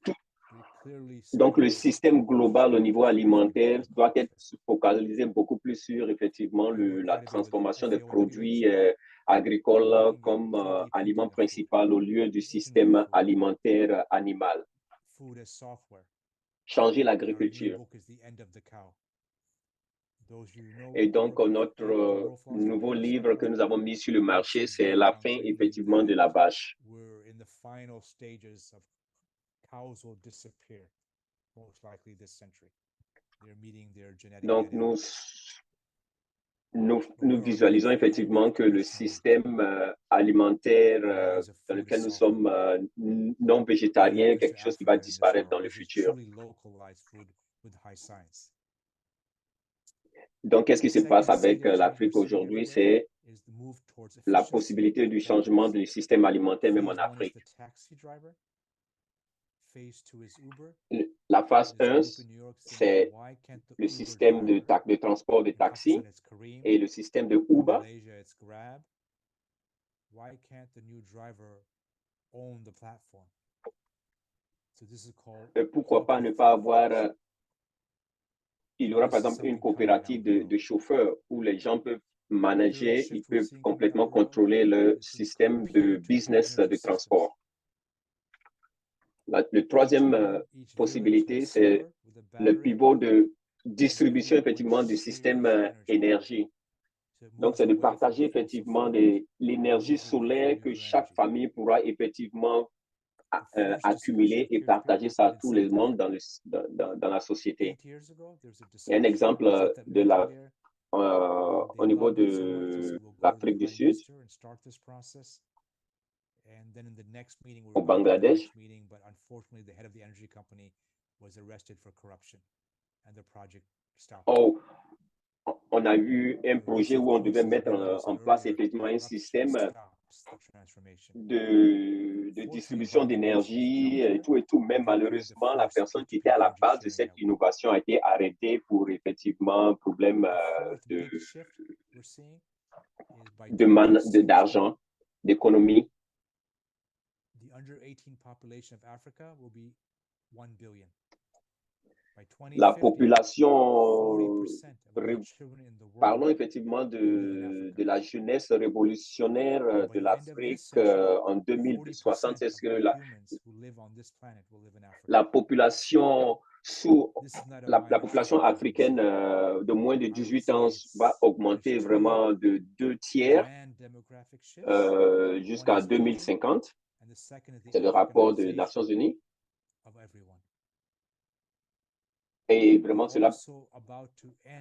donc, le système global au niveau alimentaire doit être focalisé beaucoup plus sur, effectivement, la transformation des produits agricoles comme aliment principal au lieu du système alimentaire animal. Changer l'agriculture. Et donc, notre nouveau livre que nous avons mis sur le marché, c'est La fin, effectivement, de la vache. Donc, nous visualisons effectivement que le système alimentaire dans lequel nous sommes non végétariens, quelque chose qui va disparaître dans le futur. Donc, qu'est-ce qui se passe avec l'Afrique aujourd'hui? C'est la possibilité du changement du système alimentaire, même en Afrique. La phase 1, c'est le système de transport de taxi et le système de Uber. Pourquoi pas ne pas avoir... il y aura par exemple une coopérative de chauffeurs où les gens peuvent manager, ils peuvent complètement contrôler le système de business de transport. La troisième possibilité, c'est le pivot de distribution effectivement du système énergie. Donc, c'est de partager effectivement l'énergie solaire que chaque famille pourra effectivement accumuler et partager ça à tout le monde dans la société. Il y a un exemple au niveau de l'Afrique du Sud, au Bangladesh. Oh, on a eu un projet où on devait mettre en place effectivement un système de distribution d'énergie et tout, mais malheureusement, la personne qui était à la base de cette innovation a été arrêtée pour effectivement problème d'argent, d'économie. La population, parlons effectivement de la jeunesse révolutionnaire de l'Afrique en 2060, c'est ce que la population la population africaine de moins de 18 ans va augmenter vraiment de 2 tiers jusqu'à 2050. C'est le rapport des Nations Unies. Et vraiment, cela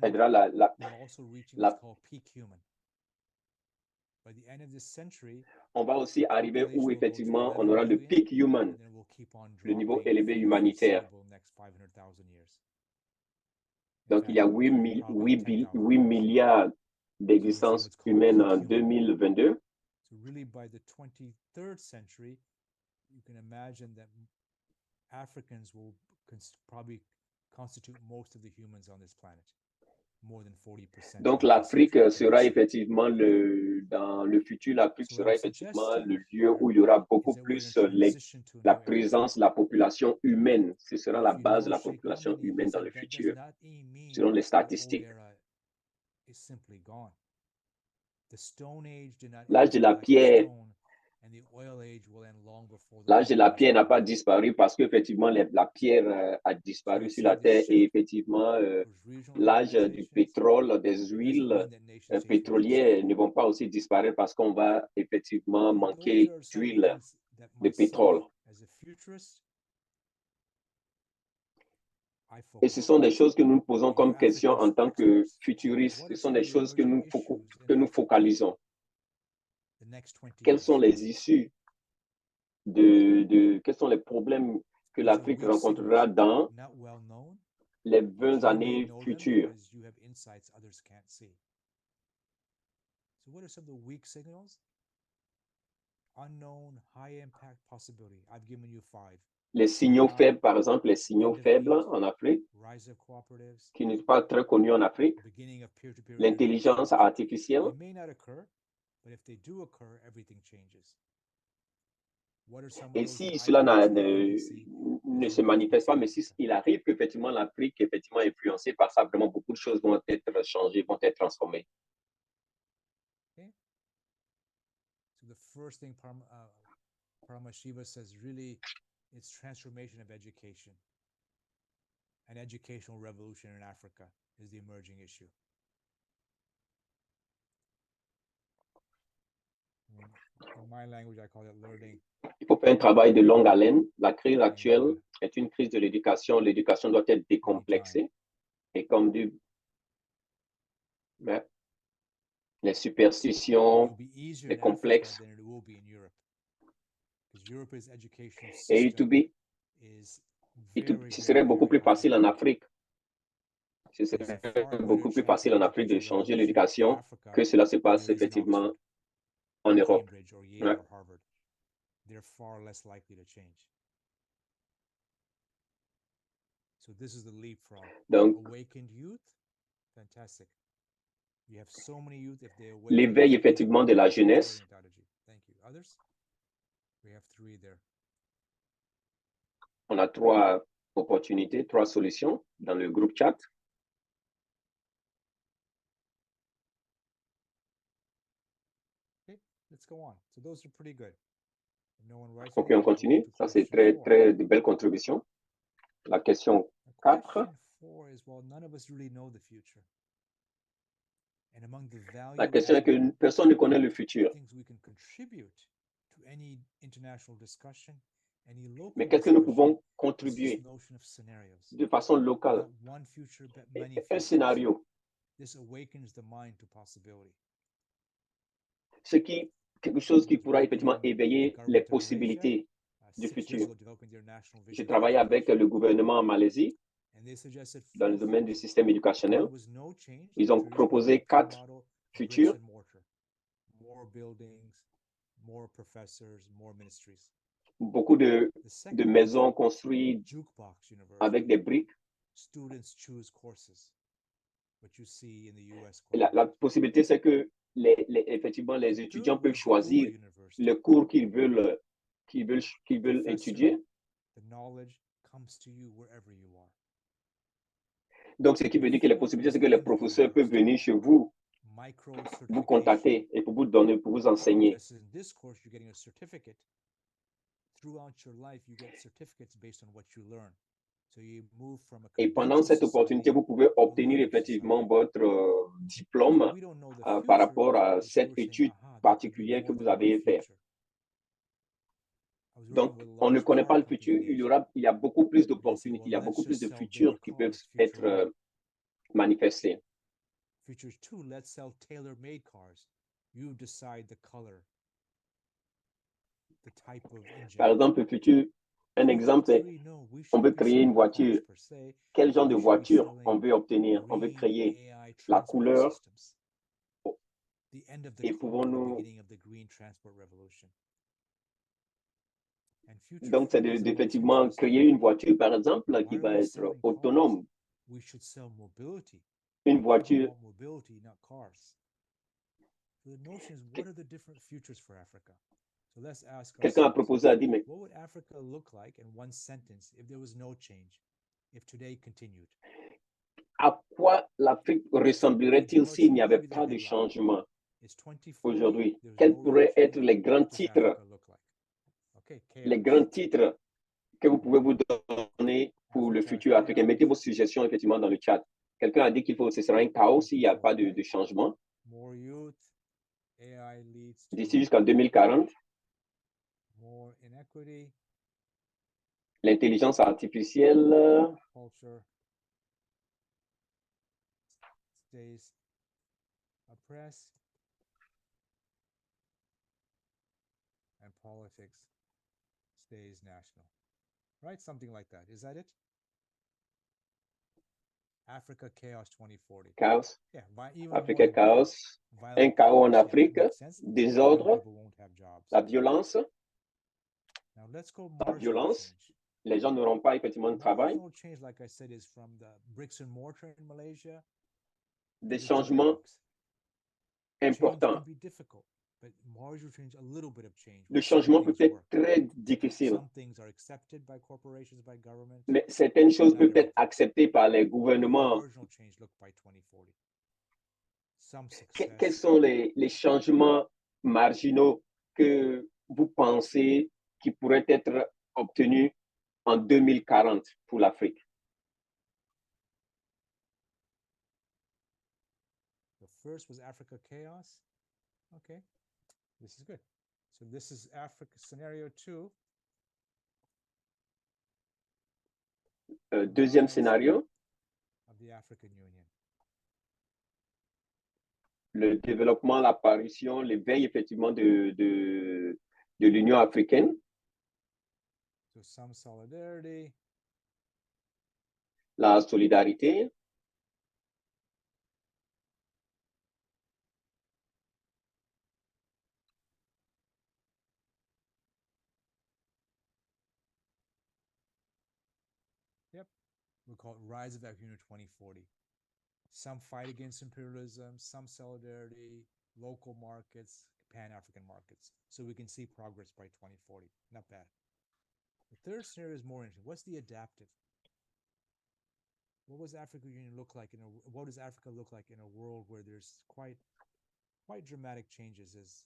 aidera on va aussi arriver où effectivement on aura le peak human, le niveau élevé humanitaire. Donc, il y a 8 milliards d'existences humaines en 2022. Donc, l'Afrique sera effectivement dans le futur, l'Afrique sera effectivement le lieu où il y aura beaucoup plus la présence de la population humaine. Ce sera la base de la population humaine dans le futur, selon les statistiques. L'âge de la pierre. L'âge de la pierre n'a pas disparu parce qu'effectivement, la pierre a disparu sur la Terre et effectivement, l'âge du pétrole, des huiles pétrolières ne vont pas aussi disparaître parce qu'on va effectivement manquer d'huile, de pétrole. Et ce sont des choses que nous nous posons comme question en tant que futuristes. Ce sont des choses que nous focalisons. Quelles sont les issues quels sont les problèmes que l'Afrique rencontrera dans les 20 années futures? Unknown, high impact possibility. I've given you 5. les signaux faibles, par exemple, les signaux faibles en Afrique, qui n'est pas très connu en Afrique, l'intelligence artificielle. Et si cela ne se manifeste pas, mais si il arrive qu'effectivement l'Afrique effectivement est influencée par ça, vraiment beaucoup de choses vont être changées, vont être transformées. Okay. So the first thing Paramashiva says really it's transformation of education. An educational revolution in Africa is the emerging issue. In my language, I call it learning. Il faut faire un travail de longue haleine. La crise actuelle est une crise de l'éducation. L'éducation doit être décomplexée. Et comme dit, les superstitions, les complexes. Et ce serait beaucoup plus facile en Afrique. Ce serait beaucoup plus facile en Afrique de changer l'éducation que cela se passe effectivement en Europe. Ouais. They're far less likely to change. So this is the leapfrog. Donc, awakened youth, fantastic. You have so many youth if they awaken. L'éveil effectivement de la jeunesse. Thank you. Others? We have 3 there. On a 3 opportunités, 3 solutions dans le groupe chat. Okay, let's go on. So those are pretty good. Ok, on continue. Ça, c'est très, très de belles contributions. La question 4. La question est que personne ne connaît le futur. Mais qu'est-ce que nous pouvons contribuer de façon locale? Un scénario. Quelque chose qui pourra effectivement éveiller les possibilités du futur. J'ai travaillé avec le gouvernement en Malaisie dans le domaine du système éducationnel. Ils ont proposé 4 futurs. Beaucoup de maisons construites avec des briques. La possibilité, c'est que effectivement, les étudiants peuvent choisir le cours qu'ils veulent étudier. Donc, ce qui veut dire que les possibilités, c'est que les professeurs peuvent venir chez vous, vous contacter et pour vous enseigner. Et pendant cette opportunité, vous pouvez obtenir effectivement votre diplôme par rapport à cette étude particulière que vous avez faite. Donc, on ne connaît pas le futur. Il y a beaucoup plus d'opportunités, il y a beaucoup plus de futurs qui peuvent être manifestés. Par exemple, le futur, un exemple est, on veut créer une voiture. Quel genre de voiture on veut obtenir? On veut créer la couleur. Et pouvons-nous... Donc, c'est d'effectivement créer une voiture, par exemple, qui va être autonome. Une voiture... Quelqu'un a proposé, a dit, mais à quoi l'Afrique ressemblerait-il s'il n'y avait pas de changement aujourd'hui? Quels pourraient être les grands titres que vous pouvez vous donner pour le futur africain? Mettez vos suggestions effectivement dans le chat. Quelqu'un a dit ce sera un chaos s'il n'y a pas de changement. D'ici jusqu'à 2040, l'intelligence artificielle and politics stays national. Right? Something like that. Is that it? Africa Chaos 2040. Chaos. Yeah, Africa Chaos. Un chaos en Afrique. Désordre. La violence. Now let's go la violence. les gens n'auront pas effectivement de travail. Marginal change, like I said, is from the bricks and mortar in Malaysia Des to the changements jukebox. Change can importants. be difficult, but marginal change, a little bit of change. Le where some changement peut things être work. très difficile, Some things are accepted by corporations, by government. mais certaines choses Not peuvent être everything. acceptées par les gouvernements. Marginal change look by 2040. Some Quels success. sont les changements marginaux que vous pensez qui pourraient être obtenus en 2040 pour l'Afrique? The first was Africa chaos. Okay, this is good. So this is Africa scenario 2. Deuxième Rise scénario, of the African Union. le développement, l'apparition, l'éveil effectivement de l'Union africaine, So some solidarity, la solidarité, we call it Rise of African Union 2040. Some fight against imperialism, some solidarity, local markets, Pan-African markets. So we can see progress by 2040. Not bad. The third scenario is more interesting. What's the adaptive? What does African Union look like what does Africa look like in a world where there's quite dramatic changes, as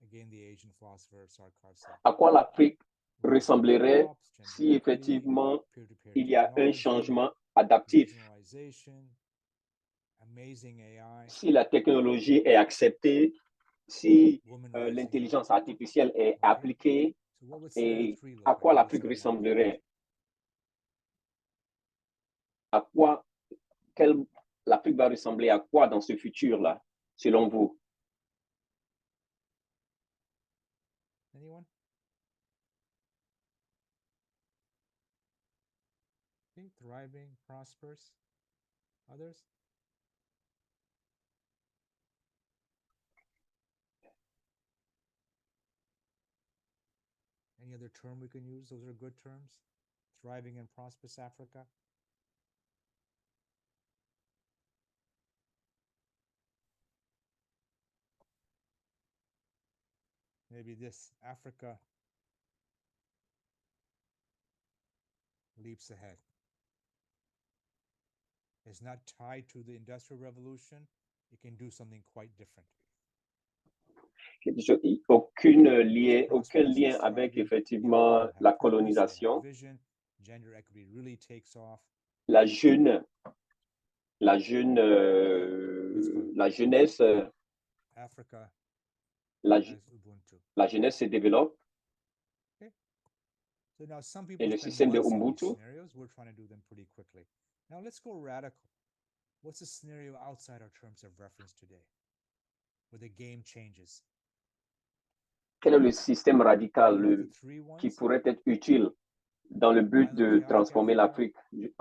again the Asian philosopher Sarkar said? à quoi l'Afrique ressemblerait si effectivement il y a un changement adaptif, si la technologie est acceptée, si l'intelligence artificielle est appliquée, et à quoi l'Afrique ressemblerait? À quoi l'Afrique va ressembler à quoi dans ce futur-là, selon vous? Anyone? Okay, thriving, prosperous. Others? Any other term we can use? Those are good terms. Thriving and prosperous Africa. Maybe this, Africa leaps ahead. It's not tied to the Industrial Revolution. It can do something quite different. Aucun lien avec effectivement la colonisation. Gender equity really takes off. La jeunesse, Africa la jeunesse se développe. Okay. So now some people Et le spend système de months on these Ubuntu. scenarios. We're trying to do them pretty quickly. Now let's go radical. What's a scenario outside our terms of reference today, where the game changes? Quel est le système radical qui pourrait être utile dans le but de transformer l'Afrique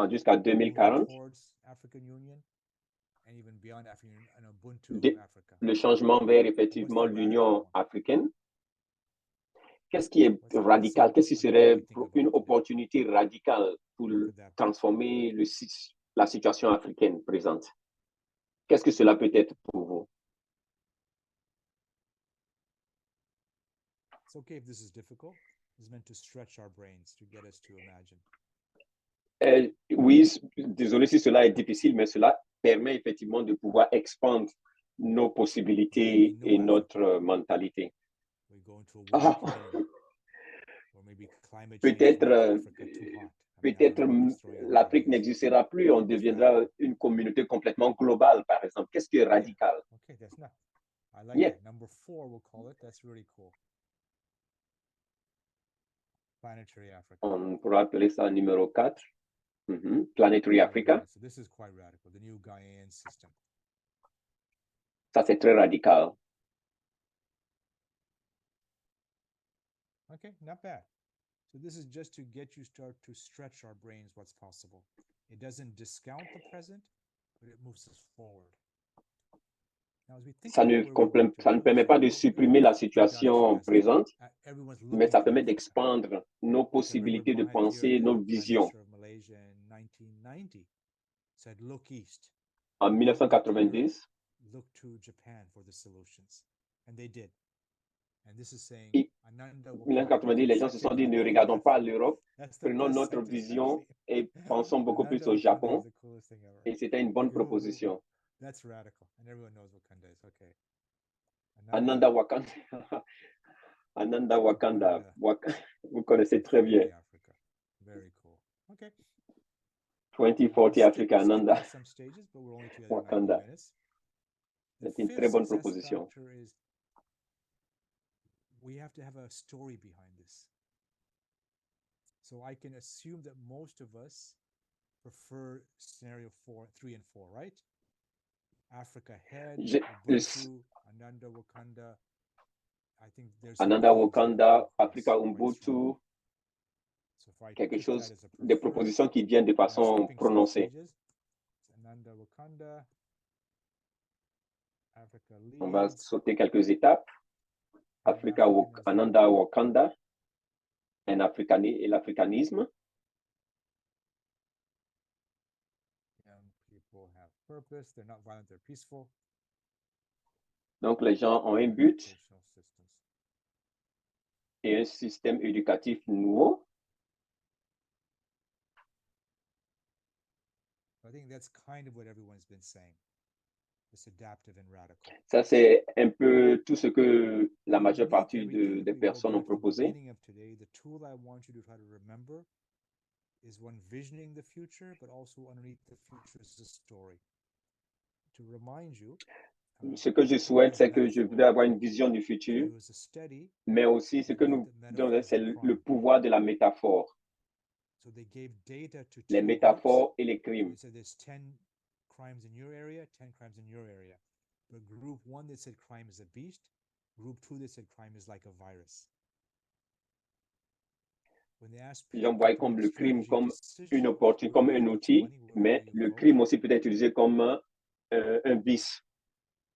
jusqu'à 2040? Le changement vers effectivement l'Union africaine. Qu'est-ce qui est radical? Qu'est-ce qui serait une opportunité radicale pour transformer la situation africaine présente? Qu'est-ce que cela peut être pour vous? It's okay if this is difficult. It's meant to stretch our brains, to get us to imagine. Oui, désolé si cela est difficile, mais cela permet effectivement de pouvoir expandre nos possibilités et notre mentalité. Peut-être l'Afrique n'existera plus, on deviendra une communauté complètement globale, par exemple. Qu'est-ce qui est radical? Okay, that's not. I like that. Number 4, we'll call it. That's really cool. Planetary Africa. On pourra appeler ça numéro 4. Planetary Africa. So this is quite radical. The new Gaian system. Ça, c'est très radical. Okay, not bad. So this is just to get you start to stretch our brains what's possible. It doesn't discount the present, but it moves us forward. ça ne permet pas de supprimer la situation présente, mais ça permet d'expandre nos possibilités de penser, nos visions. En 1990, les gens se sont dit, ne regardons pas l'Europe, prenons notre vision et pensons beaucoup plus au Japon. Et c'était une bonne proposition. Ananda Wakanda. Ananda Wakanda. Vous connaissez très bien. 2040 Africa, Ananda Wakanda. C'est une très bonne proposition. We have to have a story behind this. So I can assume that most of us prefer scenario 3 and 4, right? Africa head, Ubuntu, Ananda Wakanda. I think there's Ananda Wakanda, Africa Ubuntu. So quelque chose, des propositions qui viennent de façon prononcée. Ananda Wakanda, Africa lead. On va sauter quelques étapes. Ananda Wakanda et l'africanisme. Donc, les gens ont un but et un système éducatif nouveau. Ça, c'est un peu tout ce que la majeure partie des personnes ont proposé. Ce que je souhaite, c'est que je voudrais avoir une vision du futur, mais aussi ce que nous donnons, c'est le pouvoir de la métaphore. Les métaphores et les crimes. Crimes in your area, 10 crimes in your area. But group 1, they said crime is a beast. Group 2, they said crime is like a virus. J'en vois comme le crime comme une opportunité, comme un outil, mais le crime aussi peut être utilisé comme un vice.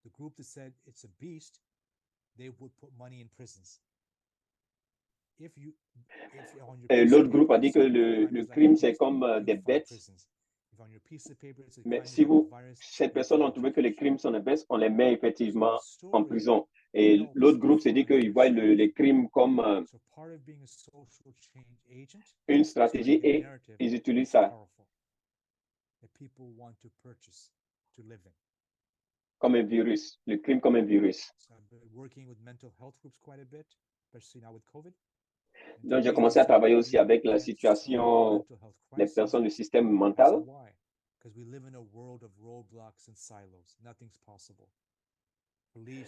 The group that said it's a beast, they would put money in prisons. L'autre groupe a dit que le crime, c'est comme des bêtes. Mais si cette personne a trouvé que les crimes sont des bêtes, on les met effectivement en prison. Et l'autre groupe s'est dit qu'ils voient les crimes comme une stratégie et ils utilisent ça comme un virus, le crime comme un virus. Donc, j'ai commencé à travailler aussi avec la situation des personnes du système mental.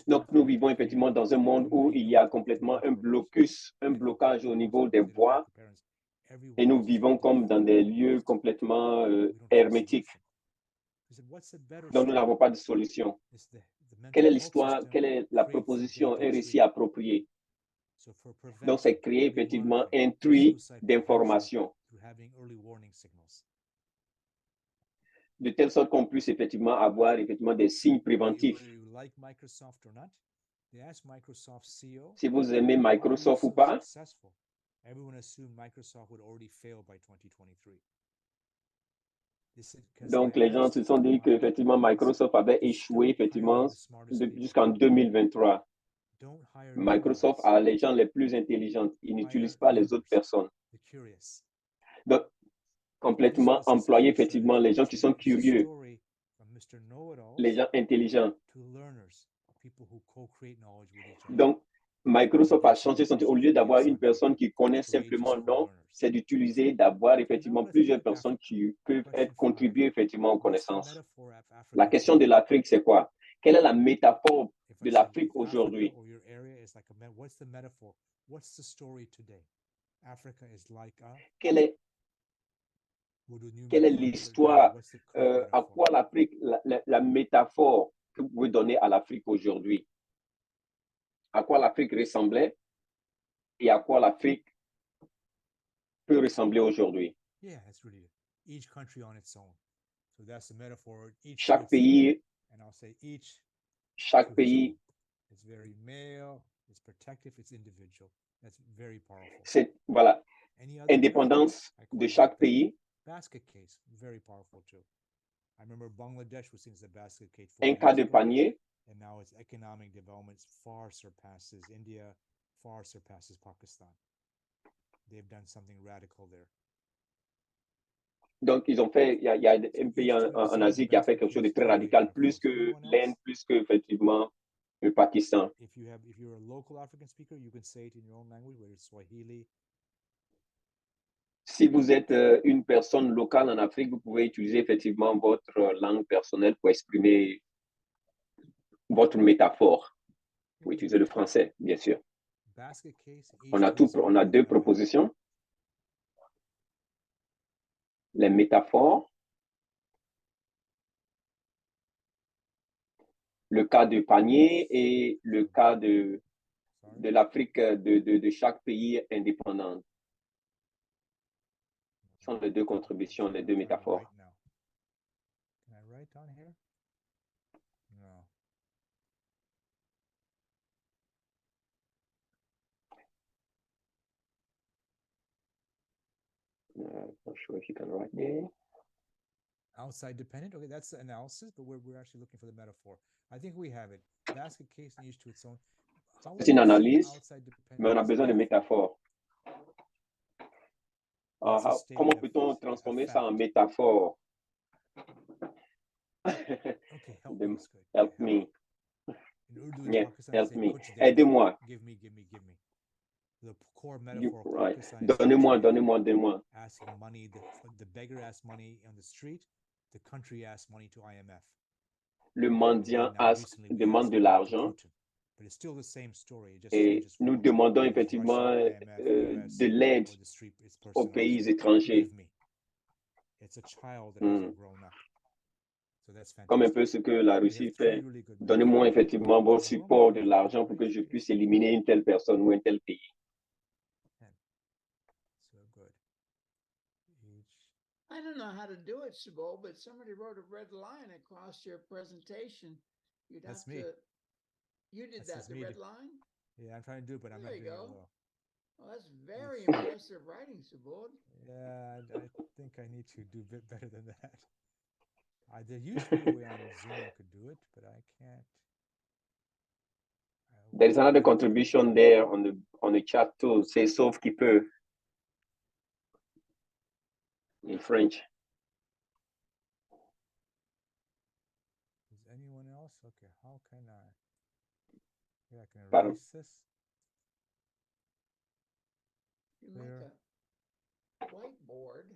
Donc, nous vivons effectivement dans un monde où il y a complètement un blocage au niveau des voies et nous vivons comme dans des lieux complètement hermétiques. Donc, nous n'avons pas de solution. Quelle est l'histoire, quelle est la proposition, un récit approprié? Donc, c'est créer effectivement un tri d'informations de telle sorte qu'on puisse effectivement avoir effectivement des signes préventifs. Si vous aimez Microsoft ou pas, donc les gens se sont dit qu'effectivement Microsoft avait échoué effectivement jusqu'en 2023. Microsoft a les gens les plus intelligents. Ils n'utilisent pas les autres personnes. Donc, complètement employer effectivement les gens qui sont curieux, les gens intelligents. Donc, Microsoft a changé son... Au lieu d'avoir une personne qui connaît simplement, non, c'est d'utiliser, d'avoir effectivement plusieurs personnes qui peuvent contribuer effectivement aux connaissances. La question de l'Afrique, c'est quoi? Quelle est la métaphore de l'Afrique aujourd'hui? Quelle est l'histoire? À quoi l'Afrique, la métaphore que vous pouvez donner à l'Afrique aujourd'hui? À quoi l'Afrique ressemblait et à quoi l'Afrique peut ressembler aujourd'hui? Chaque pays chaque pays, It's very male, it's protective, it's individual. That's very powerful. c'est, voilà, Any other indépendance de chaque pays. Basket case, very powerful too. I remember Bangladesh was seen as a basket case 4 Un years cas de ago, panier, and now its economic development far surpasses India, far surpasses Pakistan. They've done something radical there. donc ils ont fait, il y a un pays en Asie qui a fait quelque chose de très radical, plus que l'Inde, plus que effectivement le Pakistan. If you're a local African speaker, you can say it in your own language, whether it's Swahili. Si vous êtes une personne locale en Afrique, vous pouvez utiliser effectivement votre langue personnelle pour exprimer votre métaphore. Vous pouvez utiliser le français, bien sûr. Basket case, On a deux propositions. Les métaphores, le cas de panier et le cas de l'Afrique, de chaque pays indépendant. Ce sont les deux contributions, les deux métaphores. Can I write down here? No. I'm not sure if you can write there. Outside dependent. Okay, that's the analysis, but we're actually looking for the metaphor. I think we have it. Basket case and each to its own. C'est une analyse, mais on a besoin de métaphores. Comment peut-on transformer ça en métaphore? Okay, help me. In Urdu, yeah, Pakistan, help me. Aidez-moi. Give me. The core metaphor of Right. Pakistan Donnez-moi. Asking money, the beggar asks money on the street, the country asks money to IMF. Le mendiant demande de l'argent. But it's still the same story. Et nous demandons effectivement de l'aide aux pays étrangers. It's a child that hasn't grown up. So that's fantastic. Comme un peu ce que la Russie fait. Donnez-moi effectivement votre support de l'argent pour que je puisse éliminer une telle personne ou un tel pays. So good. I don't know how to do it, Subodh, but somebody wrote a red line across your presentation. You'd have to. You did that, the red line? Yeah, I'm trying to do it, but I'm not doing it well. Well, that's very impressive writing, Subodh. Yeah, I think I need to do a bit better than that. There used to be a way on Zoom I could do it, but I can't. There's another contribution there on the chat too. C'est sauf qui peut. In French. Is anyone else? Okay, how can I? Yeah, I can erase this. You make a whiteboard.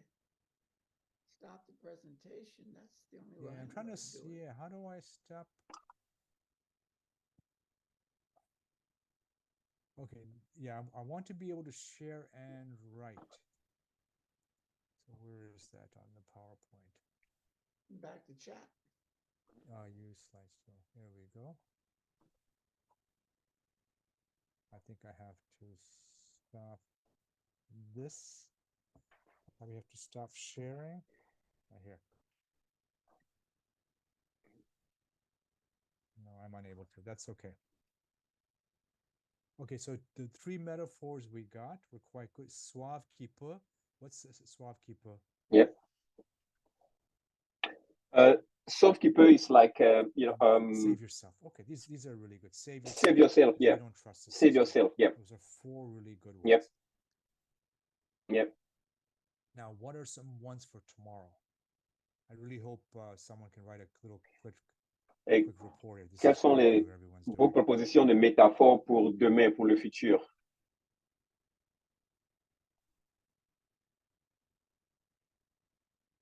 Stop the presentation. That's the only way. Yeah, I'm trying to see. Yeah, how do I stop? Okay, yeah, I want to be able to share and write. So where is that on the PowerPoint? Back to chat. Use slideshow. Here we go. I think I have to stop this. I probably have to stop sharing. Right here. No, I'm unable to. That's okay. Okay, so the three metaphors we got were quite good. Sauve qui peut. What's sauve qui peut? Yep. Sauve qui peut is like save yourself. Okay, these are really good. Save yourself. Save yourself. Yeah. We don't trust the save system. yourself. Yeah. Those are four really good ones. Yep. Yep. Now, what are some ones for tomorrow? I really hope someone can write a little quick report. Quelles sont vos propositions de métaphores pour demain, pour le futur?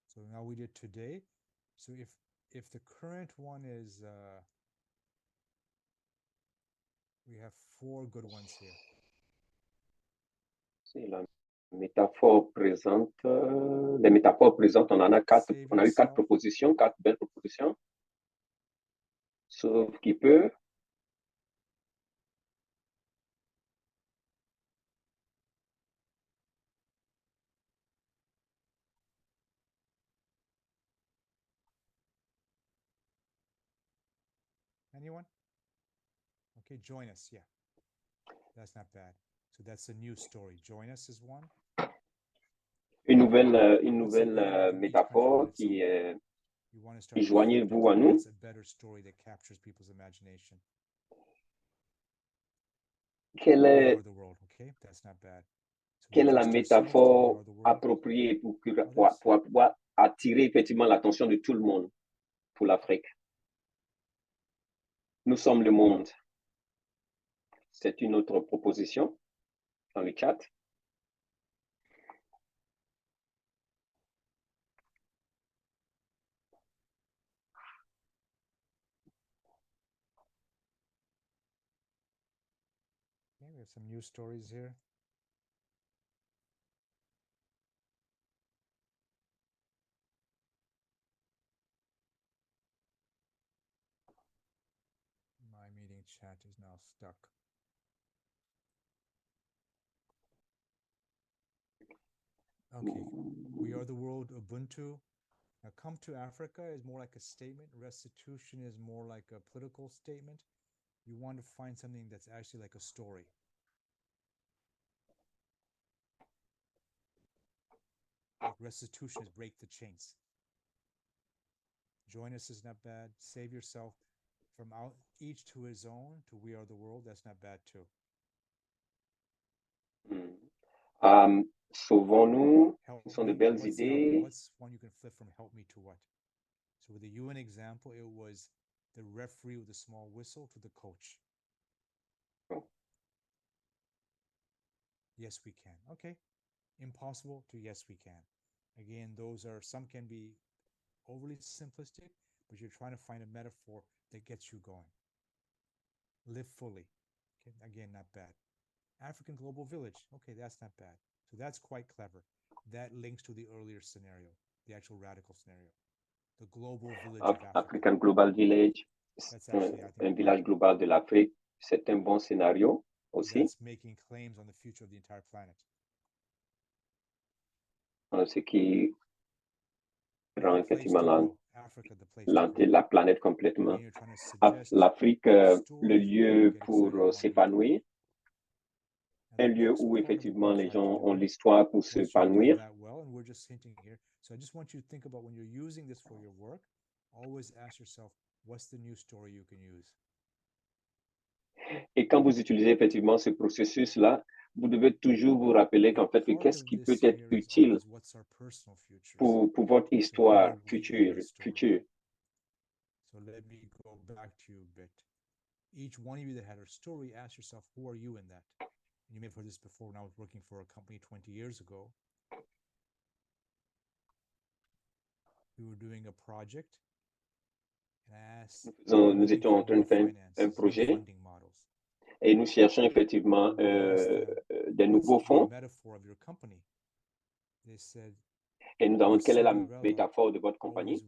So now we did today. So if the current one is, we have four good ones here. C'est la métaphore présente. Les métaphores présentes, on en a quatre. On a eu quatre propositions, quatre belles propositions. Sauf qui peut. Anyone? Okay, join us. Yeah, that's not bad. So that's a new story. Join us is one. Une nouvelle métaphore qui est joignez-vous à nous. A better story that captures people's imagination. Quelle est, the world. Okay, that's not bad. So quelle est la métaphore appropriée pour pouvoir attirer effectivement l'attention de tout le monde pour l'Afrique? Nous sommes le monde. C'est une autre proposition dans le chat. Okay, we have some new stories here. My meeting chat is now stuck. Okay, we are the world, Ubuntu. Now, come to Africa is more like a statement. Restitution is more like a political statement. You want to find something that's actually like a story. Like restitution is break the chains. Join us is not bad. Save yourself from out each to his own to we are the world. That's not bad too. Sauvons-nous, ce sont de belles idées. What's one you can flip from help me to what? So with the UN example, it was the referee with a small whistle to the coach. Oh. Yes, we can. Okay. Impossible to yes, we can. Again, those are, some can be overly simplistic, but you're trying to find a metaphor that gets you going. Live fully. Okay. Again, not bad. African Global Village. Okay, that's not bad. So that's quite clever. That links to the earlier scenario, the actual radical scenario. The global village of Africa. African Global Village, un village global de l'Afrique, c'est un bon scénario aussi. That's making claims on the future of the entire planet. Ce qui rend effectivement la planète complètement. L'Afrique, le lieu pour s'épanouir, un lieu où effectivement les gens ont l'histoire pour s'épanouir. So I just want you to think about when you're using this for your work, always ask yourself, what's the new story you can use? Et quand vous utilisez effectivement ce processus-là, vous devez toujours vous rappeler qu'en fait, qu'est-ce qui peut être utile pour votre histoire future. So let me go back to you a bit. Each one of you that had a story, ask yourself, who are you in that? And you may have heard this before when I was working for a company 20 years ago. We were doing a project. And I asked, nous étions en train de faire un projet. Et nous cherchons effectivement des nouveaux fonds. Et nous demandons quelle est la métaphore de votre compagnie.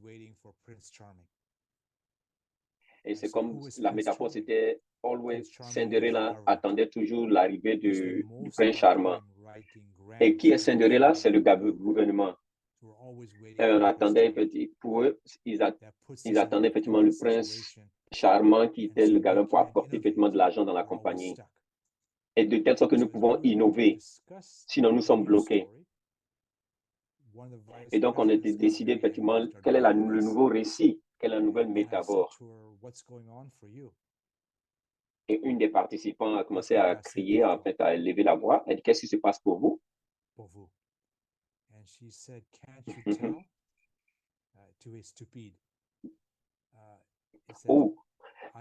Et c'est comme la métaphore, c'était Always Cinderella attendait toujours l'arrivée du prince charmant. Et qui est Cinderella? C'est le gouvernement. Et on attendait, pour eux, ils attendaient effectivement le prince charmant qui était le garant pour apporter effectivement de l'argent dans la compagnie. Et de telle sorte que nous pouvons innover, sinon nous sommes bloqués. Et donc on a décidé effectivement quel est le nouveau récit, quelle est la nouvelle métaphore. Et une des participants a commencé à crier, en fait, à élever la voix. Elle dit, qu'est-ce qui se passe pour vous? Pour vous. And she said, can't you tell? To a stupide. Oh.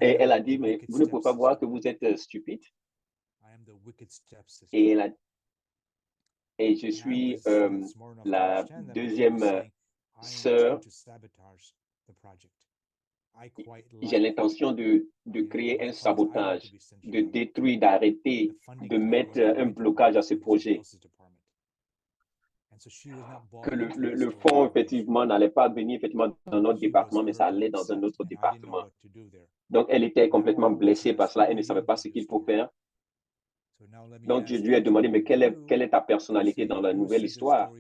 Et elle a dit, mais vous ne pouvez pas voir que vous êtes stupide. Et je suis la deuxième sœur. J'ai l'intention de créer un sabotage, de détruire, d'arrêter, de mettre un blocage à ce projet. Que le fonds, effectivement, n'allait pas venir effectivement dans notre département, mais ça allait dans un autre département. Donc, elle était complètement blessée par cela, elle ne savait pas ce qu'il faut faire. Donc, je lui ai demandé, mais quelle est ta personnalité dans la nouvelle histoire?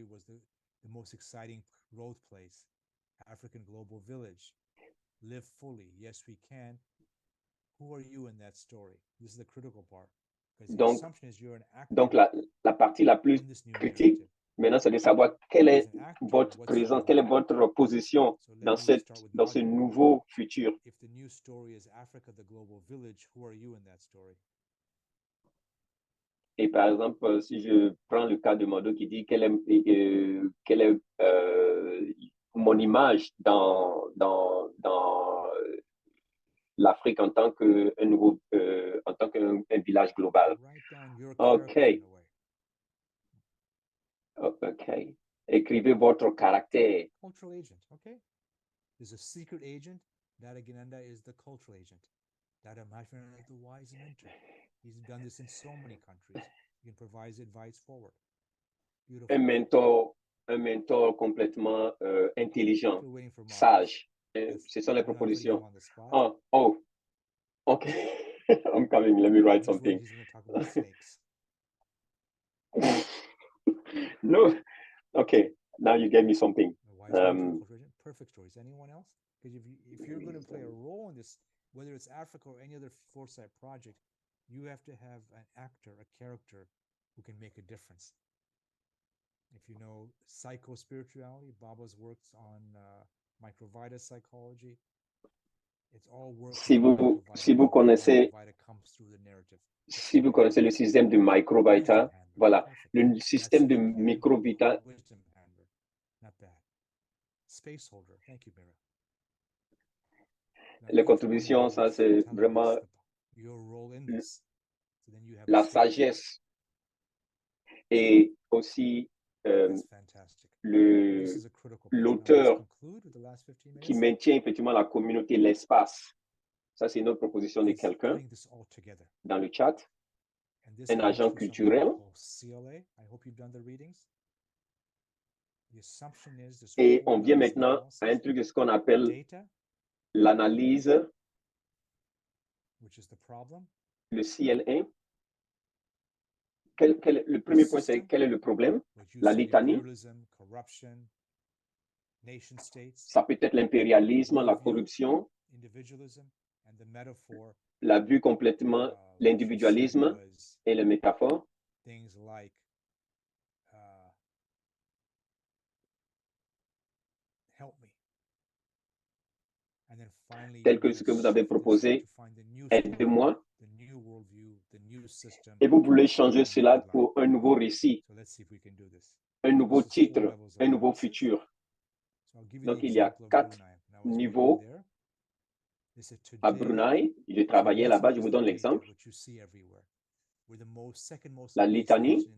African Global Village. Live fully. Yes, we can. Who are you in that story? This is the critical part. Donc, la partie la plus critique, maintenant, c'est de savoir quelle est votre présence, quelle est votre position dans ce nouveau futur. If the new story is Africa, the global village, who are you in that story? Et par exemple, si je prends le cas de Mando qui dit quelle est mon image dans l'Afrique en tant qu'un village global. OK. OK. Écrivez votre caractère. Cultural agent, okay. There's a secret agent. Dadagananda is the cultural agent. Dada Maharaja is the wise mentor. He's done this in so many countries. He can provide advice forward. Beautiful. Un mentor complètement intelligent, sage. Ce sont les propositions. Oh, OK. I'm coming. Let me write something. He's going to talk about snakes. No. Okay. Now you gave me something. Perfect stories. Anyone else? Because if you're going to play a role in this, whether it's Africa or any other foresight project, you have to have an actor, a character who can make a difference. If you know psycho-spirituality, Baba's works on microvita psychology. It's all work. Si vous connaissez le système de microvita, voilà, le système de microvita. Not bad. Space holder. Thank you, Mira. Les contributions, ça c'est vraiment la sagesse et aussi l'auteur qui maintient effectivement la communauté, l'espace. Ça, c'est une autre proposition de quelqu'un dans le chat. Un agent culturel. Et on vient maintenant à un truc de ce qu'on appelle l'analyse, le CL1. Le premier point, c'est quel est le problème? La litanie. Ça peut être l'impérialisme, la corruption, la vue complètement, l'individualisme et la métaphore. Tel que ce que vous avez proposé, aidez-moi. Et vous voulez changer cela pour un nouveau récit, un nouveau titre, un nouveau futur. Donc, il y a 4 niveaux. À Brunei, j'ai travaillé là-bas, je vous donne l'exemple. La litanie,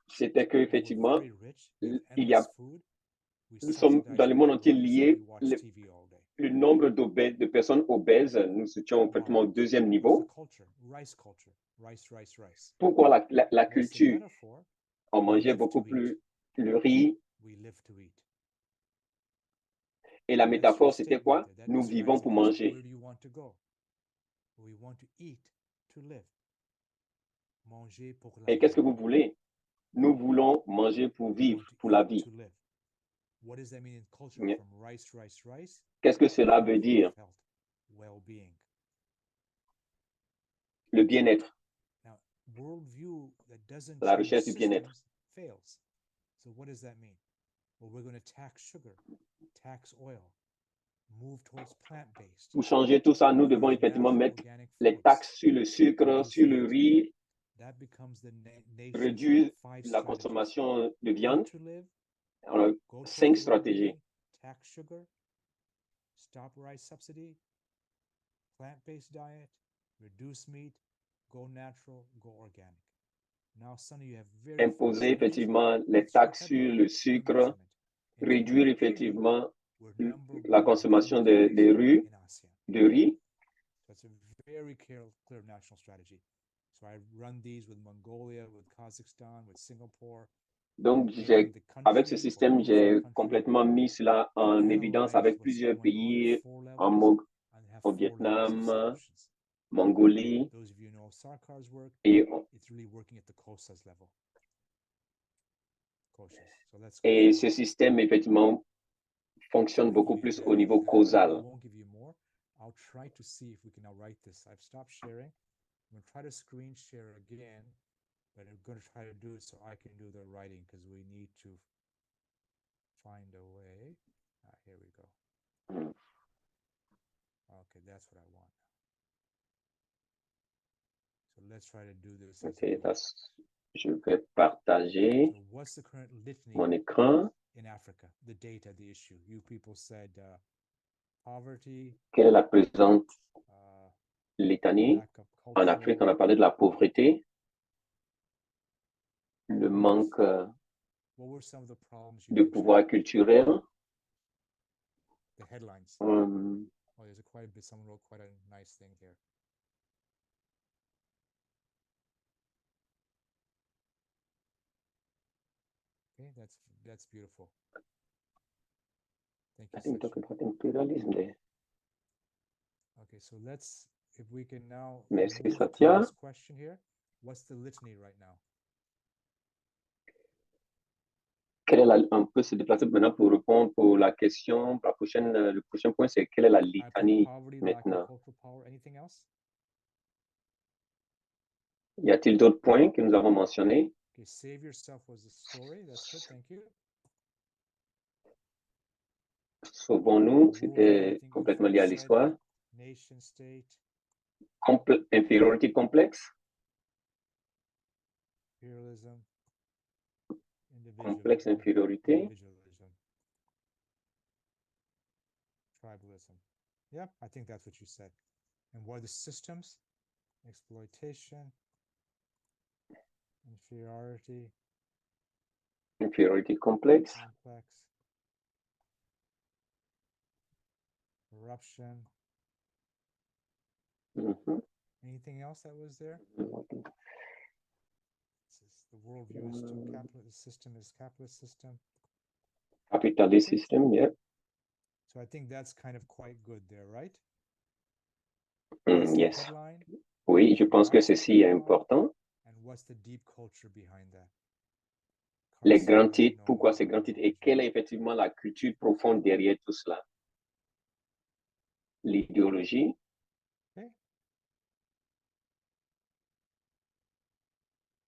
c'était qu'effectivement, nous sommes dans le monde entier liés. Le nombre de personnes obèses, nous étions complètement au 2e niveau. Pourquoi la culture? On mangeait beaucoup plus le riz. Et la métaphore, c'était quoi? Nous vivons pour manger. Et qu'est-ce que vous voulez? Nous voulons manger pour vivre, pour la vie. Qu'est-ce que cela veut dire? Le bien-être. La recherche du bien-être. Pour changer tout ça, nous devons effectivement mettre les taxes sur le sucre, sur le riz, réduire la consommation de viande. On a 5 stratégies. Stop rice subsidy, plant-based diet, reduce meat, go natural, go organic. Now, Sonny, you have very imposer effectivement les taxes sur le sucre, réduire effectivement la consommation de riz. That's a very clear national strategy. So I run these with Mongolia, with Kazakhstan, with Singapore. Donc, avec ce système, j'ai complètement mis cela en évidence avec plusieurs pays, au Vietnam, Mongolie. Et ce système, effectivement, fonctionne beaucoup plus au niveau causal. I'll try to see if we can now write this. I've stopped sharing. I'm going to try to screen share again, but I'm going to try to do it so I can do the writing because we need to find a way. Here we go. Okay, that's what I want. So let's try to do this. Okay, je vais partager mon écran. In Africa, the data, the issue. You people said poverty. Quelle est la présente litanie? En Afrique, on a parlé de la pauvreté, le manque de pouvoir culturel. The headlines. There's quite a bit. Someone wrote quite a nice thing here. Okay, that's beautiful. Thank you. I think talking about imperialism there. Okay, so let's, if we can now Merci, move Satya. to this question here. What's the litany right now? On peut se déplacer maintenant pour répondre pour la question. Le prochain point, c'est quelle est la litanie maintenant? Y a-t-il d'autres points que nous avons mentionnés? Okay, save yourself was the story. That's good, thank you. Sauvons-nous, c'était complètement lié à l'histoire. Nation state. Inferiority complex. Imperialism. Complexe infériorité. Tribalism. Yeah, I think that's what you said. And what are the systems? Exploitation. Inferiority. Inferiority complex. Corruption. Mm-hmm. Anything else that was there? The worldview is still capitalist system is capitalist system. Capitalist system, yeah. So I think that's kind of quite good there, right? Yes. Oui, je pense que ceci est important. And what's the deep culture behind that? Les grands titres, pourquoi ces grands titres et quelle est effectivement la culture profonde derrière tout cela? L'idéologie. Okay.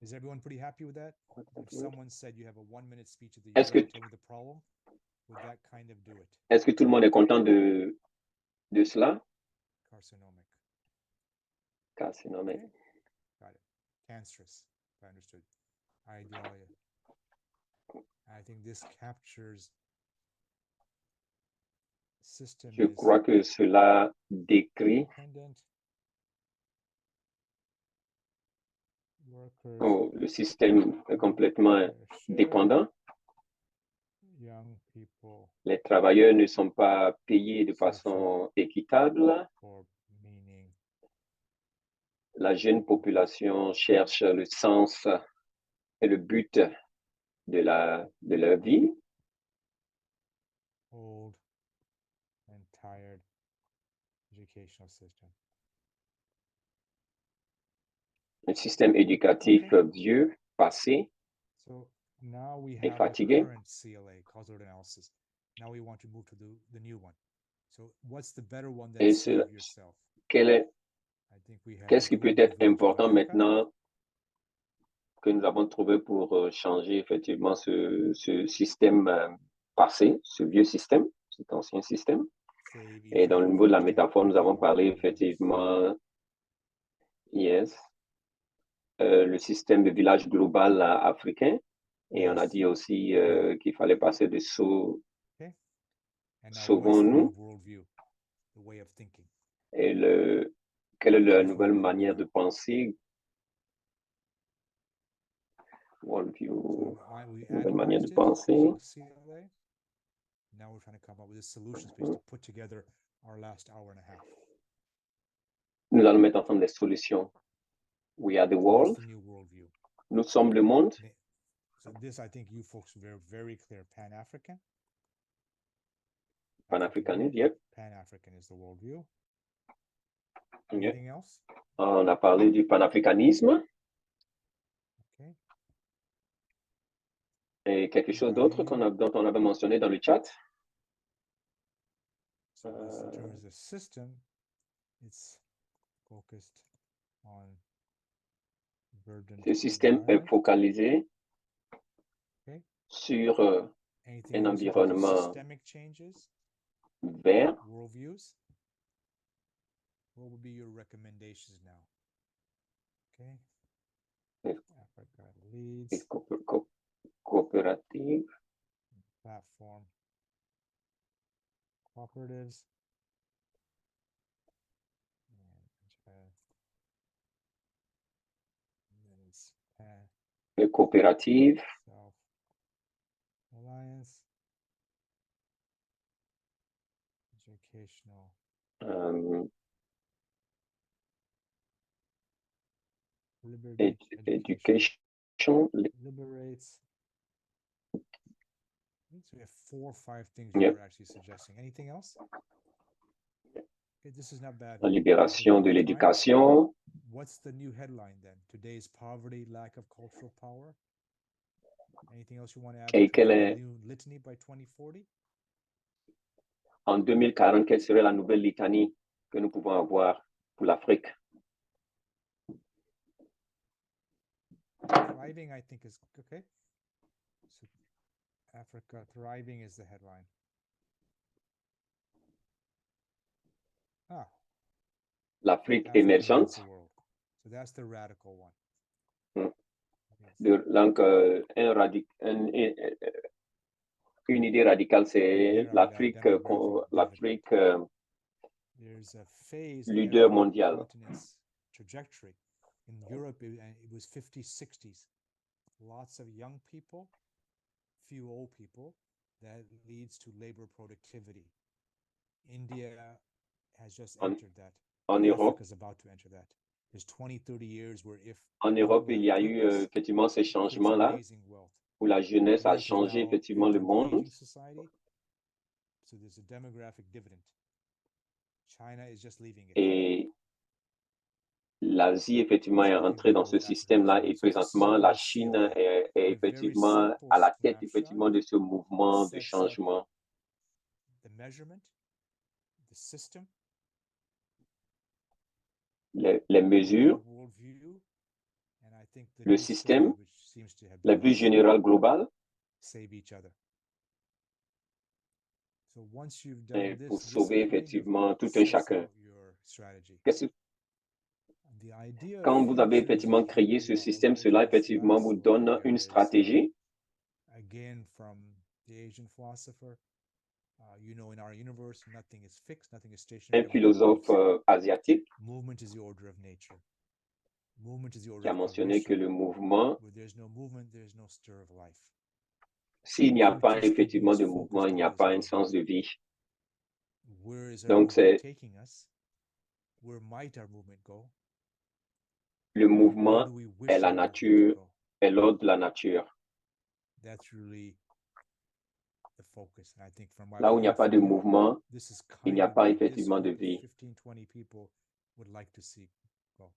Is everyone pretty happy with that? If someone said you have a 1-minute speech at the UN telling the problem, would that kind of do it? Est-ce que tout le monde est content de cela? Carcinomic. Carcinomic. Okay. Got it. Cancerous, if I understood. Idealia. I think this captures system. Je crois que cela décrit le système est complètement dépendant. Les travailleurs ne sont pas payés de façon équitable. La jeune population cherche le sens et le but de leur vie. Old and tired educational system. Un système éducatif vieux, passé, so now we et have fatigué. The current CLA, causal analysis. Now we want to move to the new one. So what's the better one than save yourself? Qu'est-ce qui peut être important maintenant que nous avons trouvé pour changer effectivement ce système passé, ce vieux système, cet ancien système? Et dans le niveau de la métaphore, nous avons parlé effectivement, le système de village global africain. Et on a dit aussi qu'il fallait passer de sauvons-nous. Et quelle est la nouvelle manière de penser? Worldview, nouvelle manière de penser. Now we're trying to come up with a solution space to put together our last hour and a half. Nous allons mettre ensemble des solutions. We are the world. Nous sommes le monde. So this, I think you folks are very clear. Pan-African. Pan-Africanisme, yep. Pan-African is the worldview. Yep. Anything else? On a parlé du panafricanisme. Okay. Et quelque chose d'autre dont on avait mentionné dans le chat? So in terms of system, it's focused on verdant ce système est focalisé sur un environnement systemic changes, vert. Worldviews. What would be your recommendations now? Okay. Africa leads. Coopérative. Platform. Cooperatives. Les coopératives. Alliance. Educational. Education. Liberates. So we have 4 or 5 things Yep. you're actually suggesting. Anything else? Okay, this is not bad. La libération de l'éducation. What's the new headline then? Today's poverty, lack of cultural power. Anything else you want to add? Et quelle the est, new litany by 2040? en 2040, quelle serait la nouvelle litanie que nous pouvons avoir pour l'Afrique? Thriving, I think, is okay. So Africa thriving is the headline. L'Afrique émergente. So that's the radical one. Donc, une idée radicale, c'est l'Afrique, leader mondial. Trajectory. In Europe, it was 50s, 60s. Lots of young people, few old people. That leads to labor productivity. India has just entered that. En Europe, is about to enter that. There's 20, 30 years where if en Europe, il y a eu effectivement ces changements-là, où la jeunesse a changé effectivement le monde. So there's a demographic dividend. China is just leaving it. Et l'Asie, effectivement, est entrée dans ce système-là et présentement, la Chine est effectivement à la tête, effectivement, de ce mouvement de changement. The measurement, the system, les mesures, le système, la vue générale globale, pour sauver effectivement tout un chacun. Quand vous avez effectivement créé ce système, cela effectivement vous donne une stratégie. Again, from the Asian philosopher, in our universe, nothing is fixed, nothing is stationary. Un philosophe asiatique movement is the order of nature. Movement is the order qui a mentionné que le mouvement, where there's no movement, there's no stir of life. S'il n'y a pas effectivement de mouvement, il n'y a pas un sens de vie. Donc, c'est where might our movement go? Le mouvement est la nature, est l'ordre de la nature. That's really the focus. And I think from là où il n'y a pas de mouvement, il n'y a pas effectivement de vie. 15, 20 people would like to see go.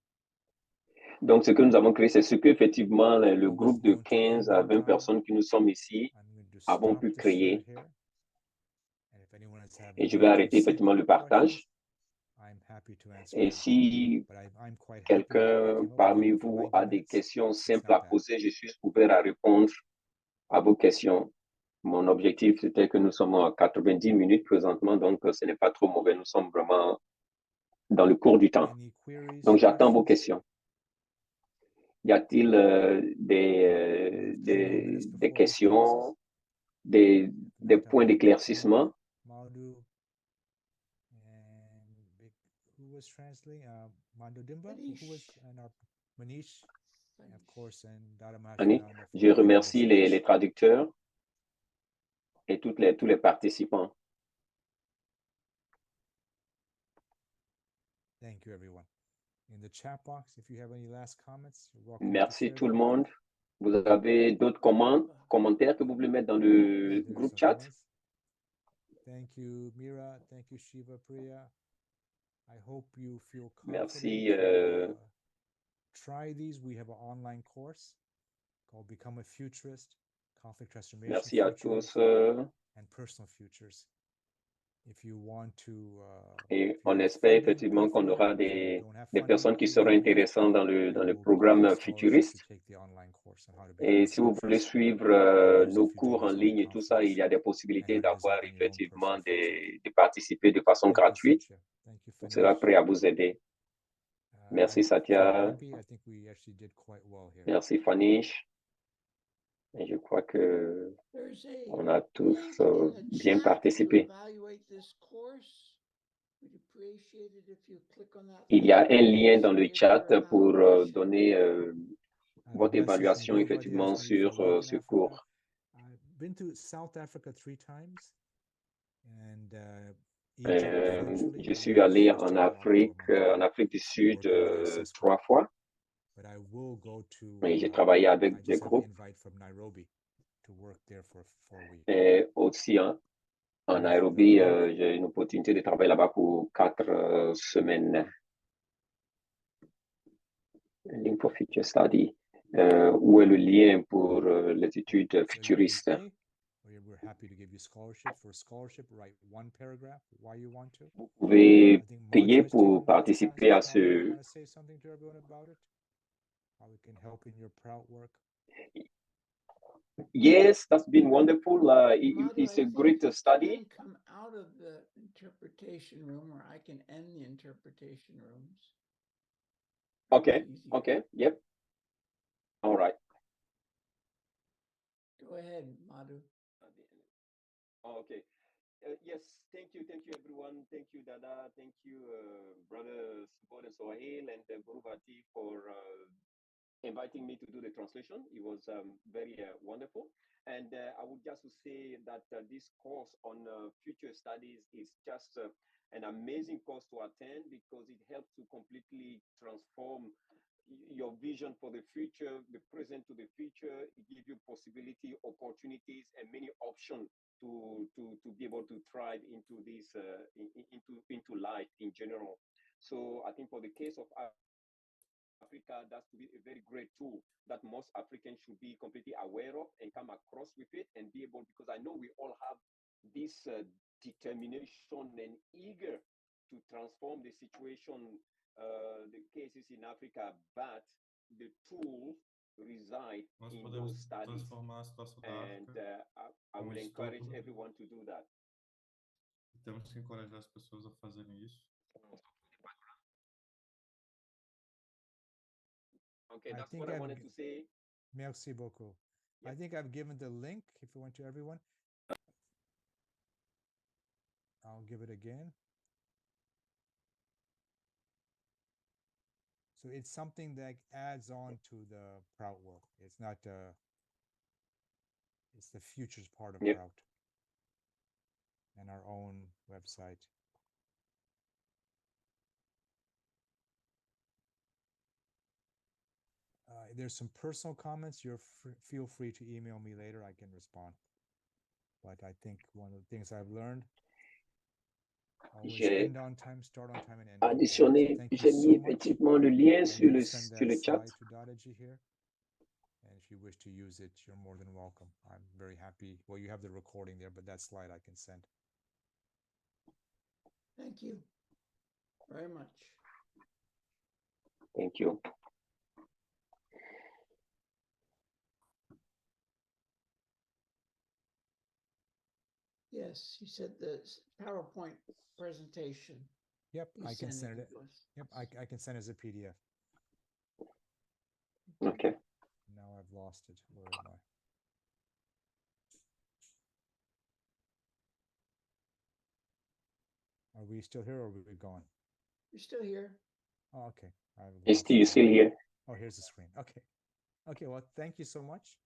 Donc, ce que nous avons créé, c'est ce que effectivement le groupe de 15 à 20 personnes qui nous sommes ici avons pu créer. Et je vais arrêter effectivement le partage. Et si quelqu'un parmi vous a des questions simples à poser, je suis ouvert à répondre à vos questions. Mon objectif, c'était que nous sommes à 90 minutes présentement, donc ce n'est pas trop mauvais. Nous sommes vraiment dans le cours du temps. Donc, j'attends vos questions. Y a-t-il des questions, des points d'éclaircissement? Who was translating? Mando Dimba, who was Manish, and of course, and Dharamash. Je remercie les traducteurs et tous les participants. Thank you, everyone. In the chat box, if you have any last comments, you're welcome. Merci tout le monde. Vous avez d'autres commentaires que vous voulez mettre dans le groupe chat? Thank you, Mira. Thank you, Shiva Priya. I hope you feel confident. Merci. Try these. We have an online course called Become a Futurist, Conflict Transformation. Merci à tous. And Personal Futures. If you want to, Et on espère effectivement qu'on aura des personnes qui seront intéressantes dans le programme futuriste. Et si vous voulez suivre nos cours en ligne et tout ça, il y a des possibilités d'avoir effectivement de participer de façon gratuite. On sera prêt à vous aider. Merci Satya. Merci Fanish. Et je crois que on a tous bien participé. Il y a un lien dans le chat pour donner votre évaluation effectivement sur ce cours. Je suis allé en Afrique du Sud 3 fois. Et j'ai travaillé avec des groupes. Et aussi en Nairobi, j'ai une opportunité de travailler là-bas pour 4 semaines. Link for Future Study. Où est le lien pour les études futuristes? Vous pouvez payer pour participer à ce. Yes, that's been wonderful. It's a great study. Come out of the interpretation room, or I can end the interpretation rooms. Okay. Yep. All right. Go ahead, Madhu. Okay. Yes, thank you everyone. Thank you, Dada. Thank you, Brother Subodh and Sohail and Guruvati for inviting me to do the translation. It was very wonderful. And I would just say that this course on future studies is just an amazing course to attend because it helps to completely transform your vision for the future, the present to the future. It gives you possibility, opportunities, and many options to be able to thrive into this into life in general. So I think for the case of Africa, that's to be a very great tool that most Africans should be completely aware of and come across with it and be able, because I know we all have this determination and eager to transform the situation, the cases in Africa, but the tools reside in those studies. And I will encourage everyone to do that. Temos que encorajar as pessoas a fazerem isso. Okay, that's what I wanted to say. Merci beaucoup. Yep. I think I've given the link. If you went to everyone, I'll give it again. So it's something that adds on to the Prout work. It's not it's the futures part of Prout and our own website. There's some personal comments. Feel free to email me later. I can respond. But I think one of the things I've learned, always end on time, start on time, and end on time. J'ai mis effectivement le lien sur le chat. Here. And if you wish to use it, you're more than welcome. I'm very happy. Well, you have the recording there, but that slide I can send. Thank you very much. Thank you. Yes, you said the PowerPoint presentation. Yep, I can send it. Yep, I can send it as a PDF. Okay. Now I've lost it. Where am I? Are we still here or are we gone? You're still here. Oh, okay. You're still here. Oh, here's the screen. Okay. Okay, well, thank you so much.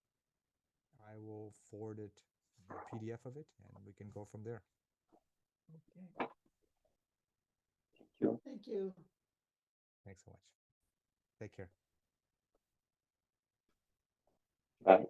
I will forward it, the PDF of it, and we can go from there. Okay. Thank you. Thank you. Thanks so much. Take care. Bye.